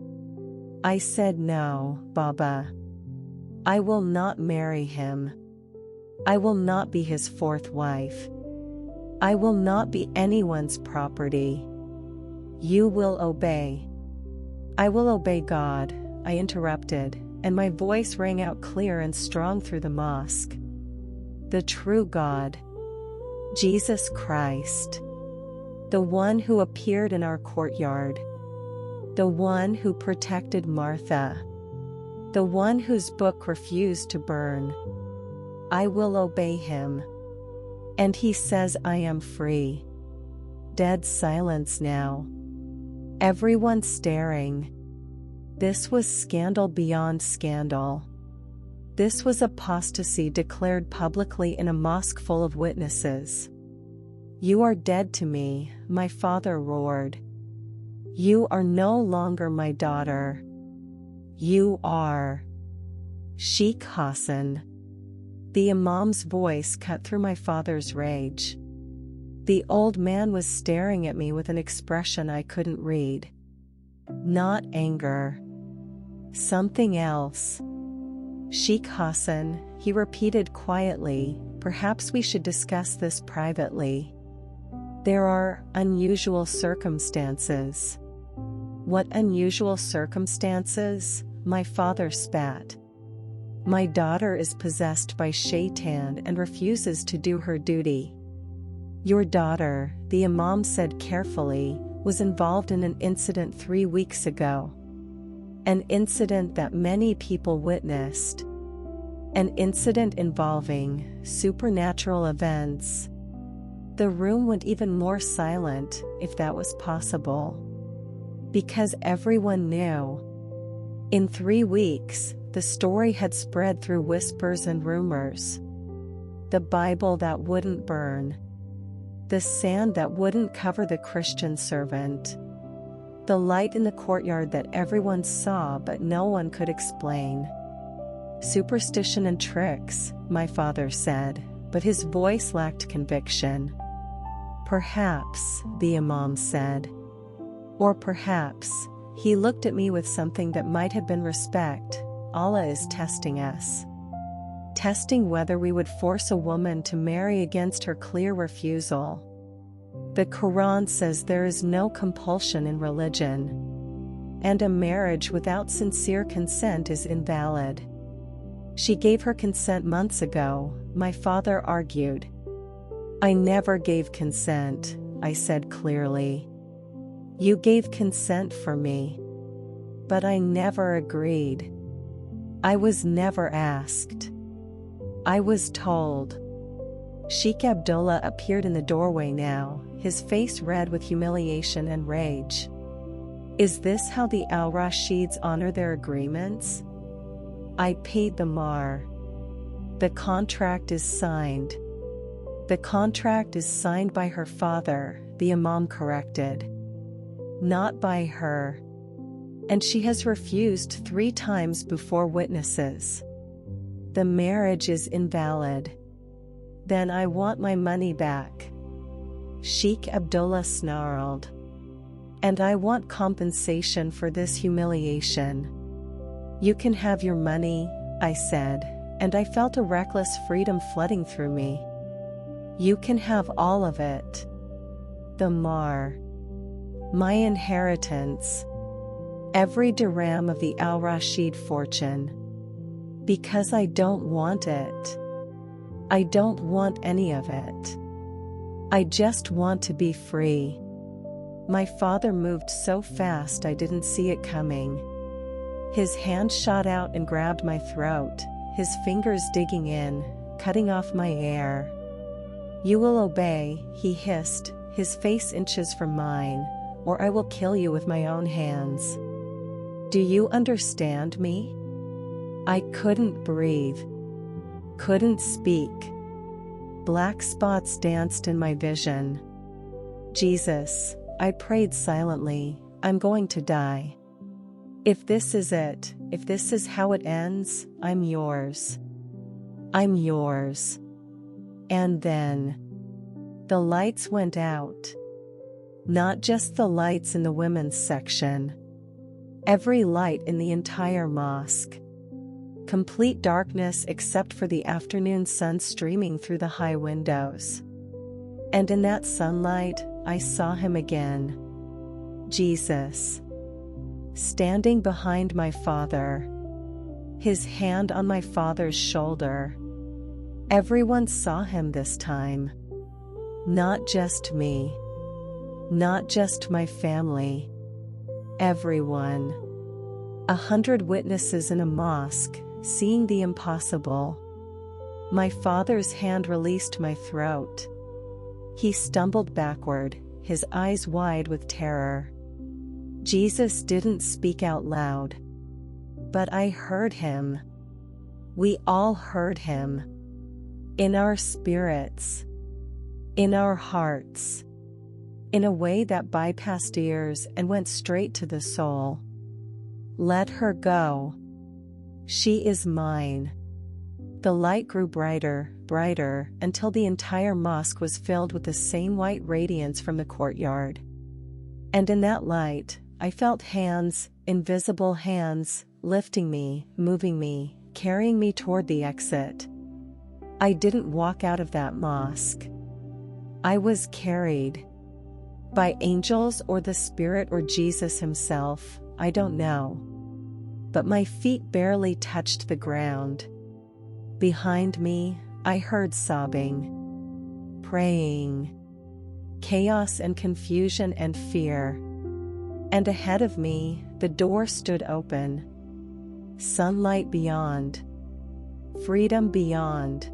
I said no, Baba. I will not marry him. I will not be his fourth wife. I will not be anyone's property. You will obey. I will obey God, I interrupted, and my voice rang out clear and strong through the mosque. The true God. Jesus Christ. The one who appeared in our courtyard. The one who protected Martha. The one whose book refused to burn. I will obey him. And he says I am free. Dead silence now. Everyone staring. This was scandal beyond scandal. This was apostasy declared publicly in a mosque full of witnesses. You are dead to me, my father roared. You are no longer my daughter. You are Sheikh Hassan. The Imam's voice cut through my father's rage. The old man was staring at me with an expression I couldn't read. Not anger. Something else. Sheikh Hassan, he repeated quietly, perhaps we should discuss this privately. There are unusual circumstances. What unusual circumstances? My father spat. My daughter is possessed by Shaitan and refuses to do her duty. Your daughter, the Imam said carefully, was involved in an incident 3 weeks ago. An incident that many people witnessed. An incident involving supernatural events. The room went even more silent, if that was possible. Because everyone knew. In 3 weeks, the story had spread through whispers and rumors. The Bible that wouldn't burn. The sand that wouldn't cover the Christian servant. The light in the courtyard that everyone saw but no one could explain. Superstition and tricks, my father said, but his voice lacked conviction. Perhaps, the Imam said. Or perhaps, he looked at me with something that might have been respect. Allah is testing us. Testing whether we would force a woman to marry against her clear refusal. The Quran says there is no compulsion in religion. And a marriage without sincere consent is invalid. She gave her consent months ago, my father argued. I never gave consent, I said clearly. You gave consent for me. But I never agreed. I was never asked. I was told. Sheikh Abdullah appeared in the doorway now, his face red with humiliation and rage. Is this how the Al-Rashids honor their agreements? I paid the mahr. The contract is signed. The contract is signed by her father, the Imam corrected. Not by her. And she has refused 3 times before witnesses. The marriage is invalid. Then I want my money back. Sheikh Abdullah snarled. And I want compensation for this humiliation. You can have your money, I said, and I felt a reckless freedom flooding through me. You can have all of it. The mahr. My inheritance. Every dirham of the Al-Rashid fortune. Because I don't want it. I don't want any of it. I just want to be free. My father moved so fast I didn't see it coming. His hand shot out and grabbed my throat, his fingers digging in, cutting off my air. You will obey, he hissed, his face inches from mine, or I will kill you with my own hands. Do you understand me? I couldn't breathe. Couldn't speak. Black spots danced in my vision. Jesus, I prayed silently, I'm going to die. If this is it, if this is how it ends, I'm yours. I'm yours. And then the lights went out. Not just the lights in the women's section. Every light in the entire mosque. Complete darkness except for the afternoon sun streaming through the high windows. And in that sunlight, I saw him again. Jesus. Standing behind my father. His hand on my father's shoulder. Everyone saw him this time. Not just me. Not just my family. Everyone. 100 witnesses in a mosque, seeing the impossible. My father's hand released my throat. He stumbled backward, his eyes wide with terror. Jesus didn't speak out loud. But I heard him. We all heard him. In our spirits. In our hearts. In a way that bypassed ears and went straight to the soul. Let her go. She is mine. The light grew brighter, brighter, until the entire mosque was filled with the same white radiance from the courtyard. And in that light, I felt hands, invisible hands, lifting me, moving me, carrying me toward the exit. I didn't walk out of that mosque. I was carried. By angels or the Spirit or Jesus himself, I don't know. But my feet barely touched the ground. Behind me, I heard sobbing, praying, chaos and confusion and fear. And ahead of me, the door stood open. Sunlight beyond. Freedom beyond.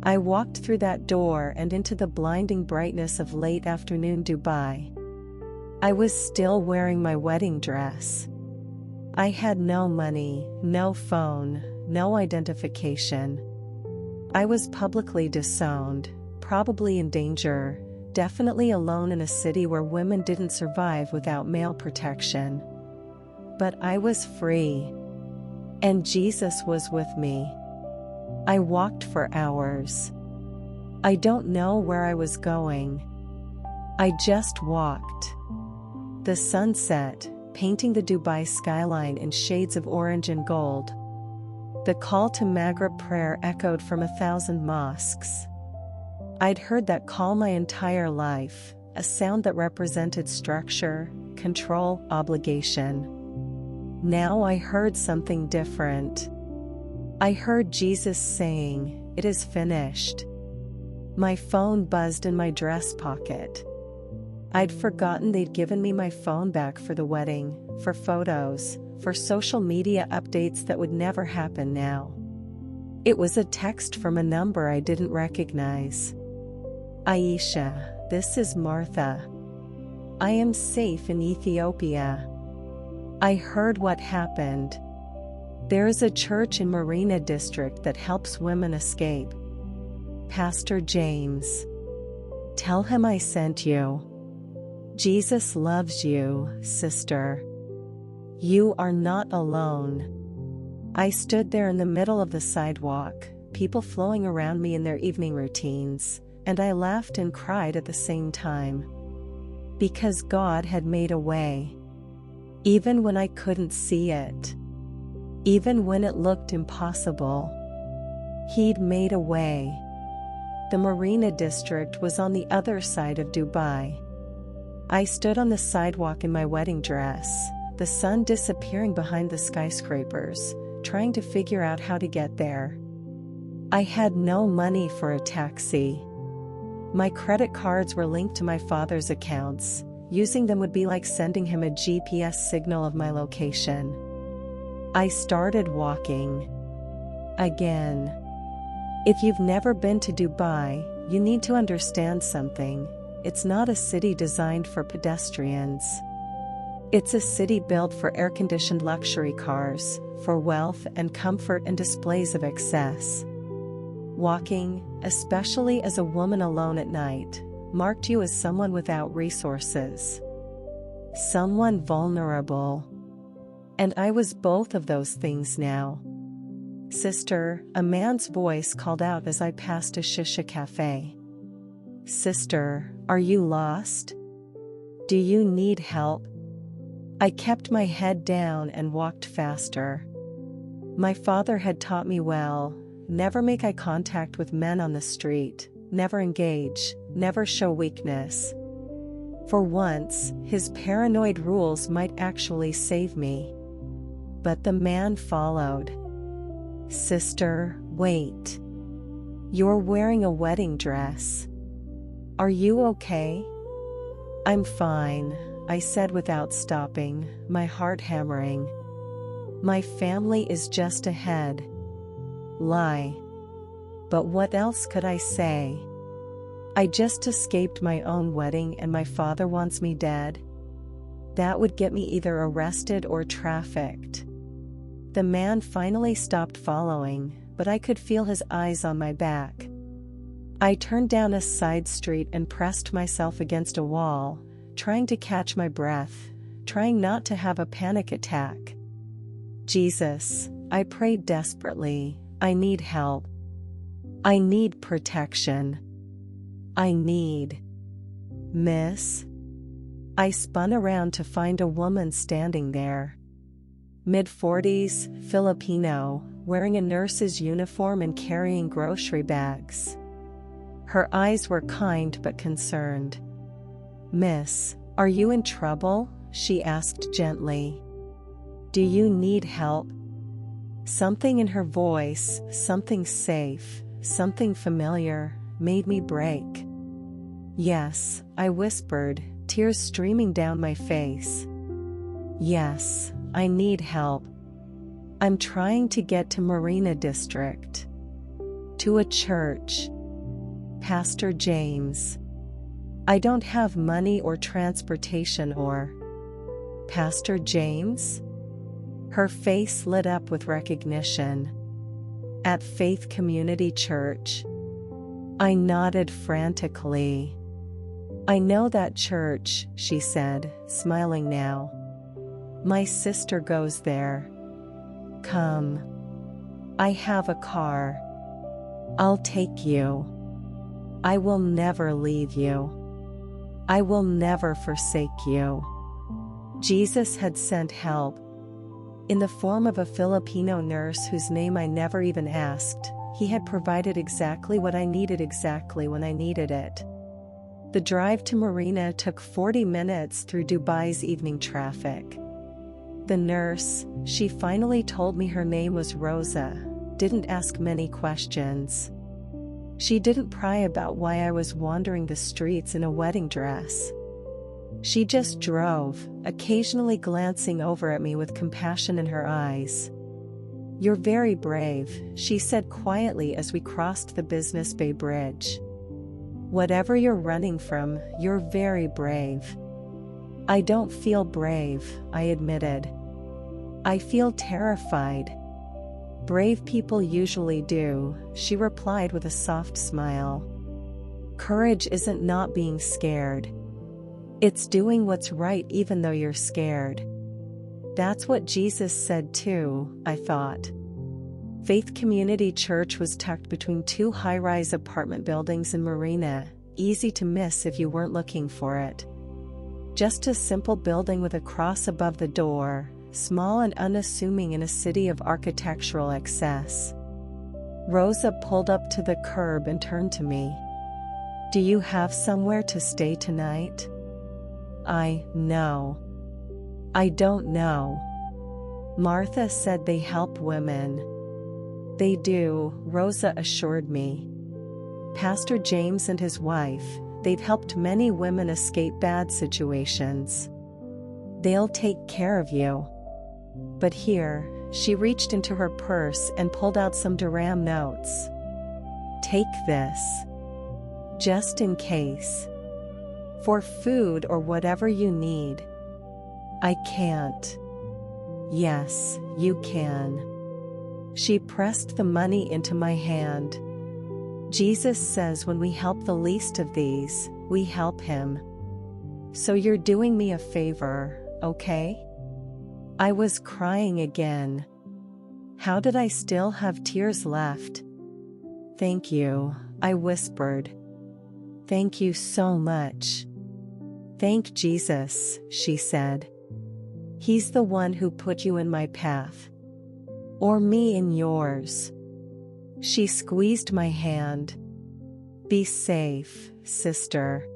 I walked through that door and into the blinding brightness of late afternoon Dubai. I was still wearing my wedding dress. I had no money, no phone, no identification. I was publicly disowned, probably in danger, definitely alone in a city where women didn't survive without male protection. But I was free. And Jesus was with me. I walked for hours. I don't know where I was going. I just walked. The sun set, painting the Dubai skyline in shades of orange and gold. The call to Maghrib prayer echoed from 1,000 mosques. I'd heard that call my entire life, a sound that represented structure, control, obligation. Now I heard something different. I heard Jesus saying, "It is finished." My phone buzzed in my dress pocket. I'd forgotten they'd given me my phone back for the wedding, for photos, for social media updates that would never happen now. It was a text from a number I didn't recognize. Aisha, this is Martha. I am safe in Ethiopia. I heard what happened. There is a church in Marina district that helps women escape. Pastor James. Tell him I sent you. Jesus loves you, sister. You are not alone. I stood there in the middle of the sidewalk, people flowing around me in their evening routines, and I laughed and cried at the same time. Because God had made a way. Even when I couldn't see it. Even when it looked impossible. He'd made a way. The Marina district was on the other side of Dubai. I stood on the sidewalk in my wedding dress, the sun disappearing behind the skyscrapers, trying to figure out how to get there. I had no money for a taxi. My credit cards were linked to my father's accounts. Using them would be like sending him a GPS signal of my location. I started walking. Again. If you've never been to Dubai, you need to understand something. It's not a city designed for pedestrians. It's a city built for air-conditioned luxury cars, for wealth and comfort and displays of excess. Walking, especially as a woman alone at night, marked you as someone without resources. Someone vulnerable. And I was both of those things now. Sister, a man's voice called out as I passed a shisha cafe. Sister, are you lost? Do you need help? I kept my head down and walked faster. My father had taught me well, never make eye contact with men on the street, never engage, never show weakness. For once, his paranoid rules might actually save me. But the man followed. Sister, wait. You're wearing a wedding dress. Are you okay? I'm fine, I said without stopping, my heart hammering. My family is just ahead. Lie. but what else could I say? I just escaped my own wedding and my father wants me dead? That would get me either arrested or trafficked. The man finally stopped following, but I could feel his eyes on my back. I turned down a side street and pressed myself against a wall, trying to catch my breath, trying not to have a panic attack. Jesus, I prayed desperately, I need help. I need protection. I need. Miss? I spun around to find a woman standing there. Mid-40s, Filipino, wearing a nurse's uniform and carrying grocery bags. Her eyes were kind but concerned. Miss, are you in trouble? She asked gently. Do you need help? Something in her voice, something safe, something familiar, made me break. Yes, I whispered, tears streaming down my face. Yes, I need help. I'm trying to get to Marina District. To a church. Pastor James. I don't have money or transportation or. Pastor James? Her face lit up with recognition. At Faith Community Church. I nodded frantically. I know that church, she said, smiling now. My sister goes there. Come. I have a car. I'll take you. I will never leave you. I will never forsake you. Jesus had sent help. In the form of a Filipino nurse whose name I never even asked, he had provided exactly what I needed exactly when I needed it. The drive to Marina took 40 minutes through Dubai's evening traffic. The nurse, she finally told me her name was Rosa, didn't ask many questions. She didn't pry about why I was wandering the streets in a wedding dress. She just drove, occasionally glancing over at me with compassion in her eyes. You're very brave, she said quietly as we crossed the Business Bay Bridge. Whatever you're running from, you're very brave. I don't feel brave, I admitted. I feel terrified. Brave people usually do, she replied with a soft smile. Courage isn't not being scared. It's doing what's right even though you're scared. That's what Jesus said too, I thought. Faith Community Church was tucked between two high-rise apartment buildings in Marina, easy to miss if you weren't looking for it. Just a simple building with a cross above the door, small and unassuming in a city of architectural excess. Rosa pulled up to the curb and turned to me. Do you have somewhere to stay tonight? No. I don't know. Martha said they help women. They do, Rosa assured me. Pastor James and his wife, they've helped many women escape bad situations. They'll take care of you. But here, she reached into her purse and pulled out some dirham notes. Take this. Just in case. For food or whatever you need. I can't. Yes, you can. She pressed the money into my hand. Jesus says when we help the least of these, we help him. So you're doing me a favor, okay? I was crying again. How did I still have tears left? Thank you, I whispered. Thank you so much. Thank Jesus, she said. He's the one who put you in my path. Or me in yours. She squeezed my hand. Be safe, sister.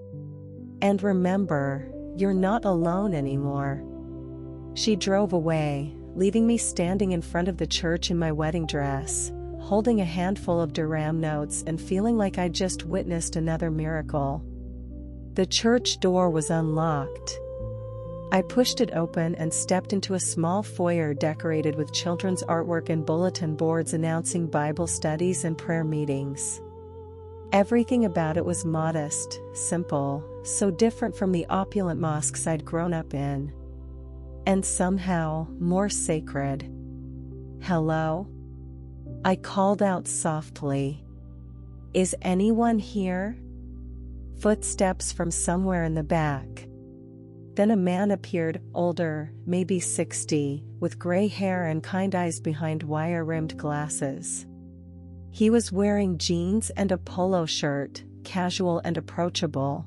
And remember, you're not alone anymore. She drove away, leaving me standing in front of the church in my wedding dress, holding a handful of dirham notes and feeling like I'd just witnessed another miracle. The church door was unlocked. I pushed it open and stepped into a small foyer decorated with children's artwork and bulletin boards announcing Bible studies and prayer meetings. Everything about it was modest, simple, so different from the opulent mosques I'd grown up in. And somehow, more sacred. "Hello?" I called out softly. "Is anyone here?" Footsteps from somewhere in the back. Then a man appeared, older, maybe 60, with gray hair and kind eyes behind wire-rimmed glasses. He was wearing jeans and a polo shirt, casual and approachable.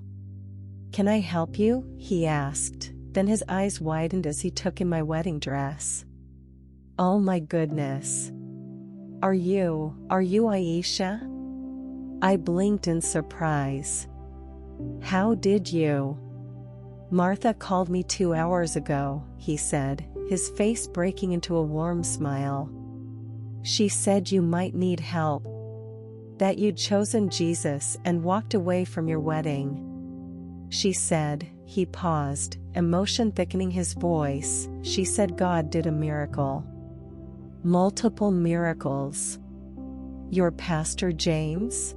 "Can I help you?" he asked, then his eyes widened as he took in my wedding dress. "Oh my goodness. Are you Aisha?" I blinked in surprise. "How did you?" "Martha called me 2 hours ago," he said, his face breaking into a warm smile. "She said you might need help. That you'd chosen Jesus and walked away from your wedding. She said," he paused, emotion thickening his voice, "she said God did a miracle. Multiple miracles. You're Pastor James?"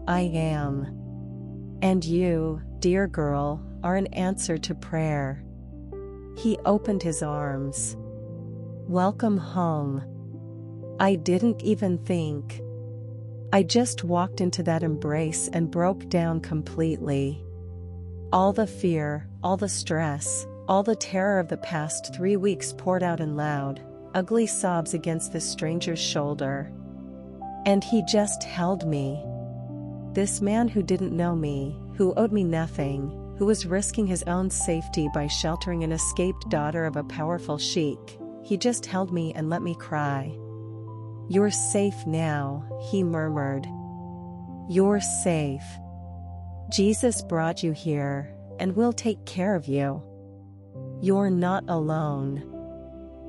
"I am. And you, dear girl, are an answer to prayer." He opened his arms. "Welcome home." I didn't even think. I just walked into that embrace and broke down completely. All the fear, all the stress, all the terror of the past 3 weeks poured out in loud, ugly sobs against this stranger's shoulder. And he just held me. This man who didn't know me, who owed me nothing, who was risking his own safety by sheltering an escaped daughter of a powerful sheik, he just held me and let me cry. "You're safe now," he murmured. "You're safe. Jesus brought you here, and will take care of you. You're not alone.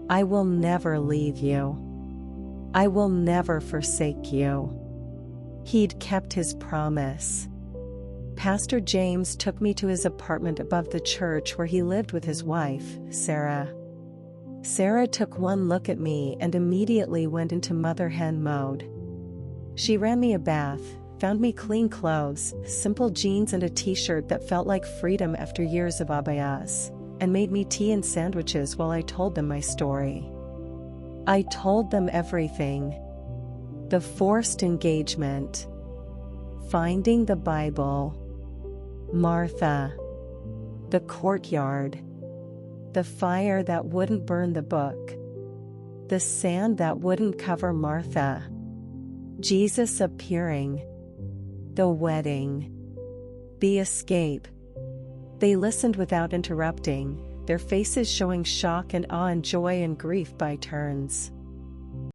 I will never leave you. I will never forsake you." He'd kept his promise. Pastor James took me to his apartment above the church where he lived with his wife, Sarah. Sarah took one look at me and immediately went into mother hen mode. She ran me a bath, found me clean clothes, simple jeans and a t-shirt that felt like freedom after years of abayas, and made me tea and sandwiches while I told them my story. I told them everything. The forced engagement. Finding the Bible. Martha. The courtyard. The fire that wouldn't burn the book. The sand that wouldn't cover Martha. Jesus appearing. The wedding. The escape. They listened without interrupting, their faces showing shock and awe and joy and grief by turns.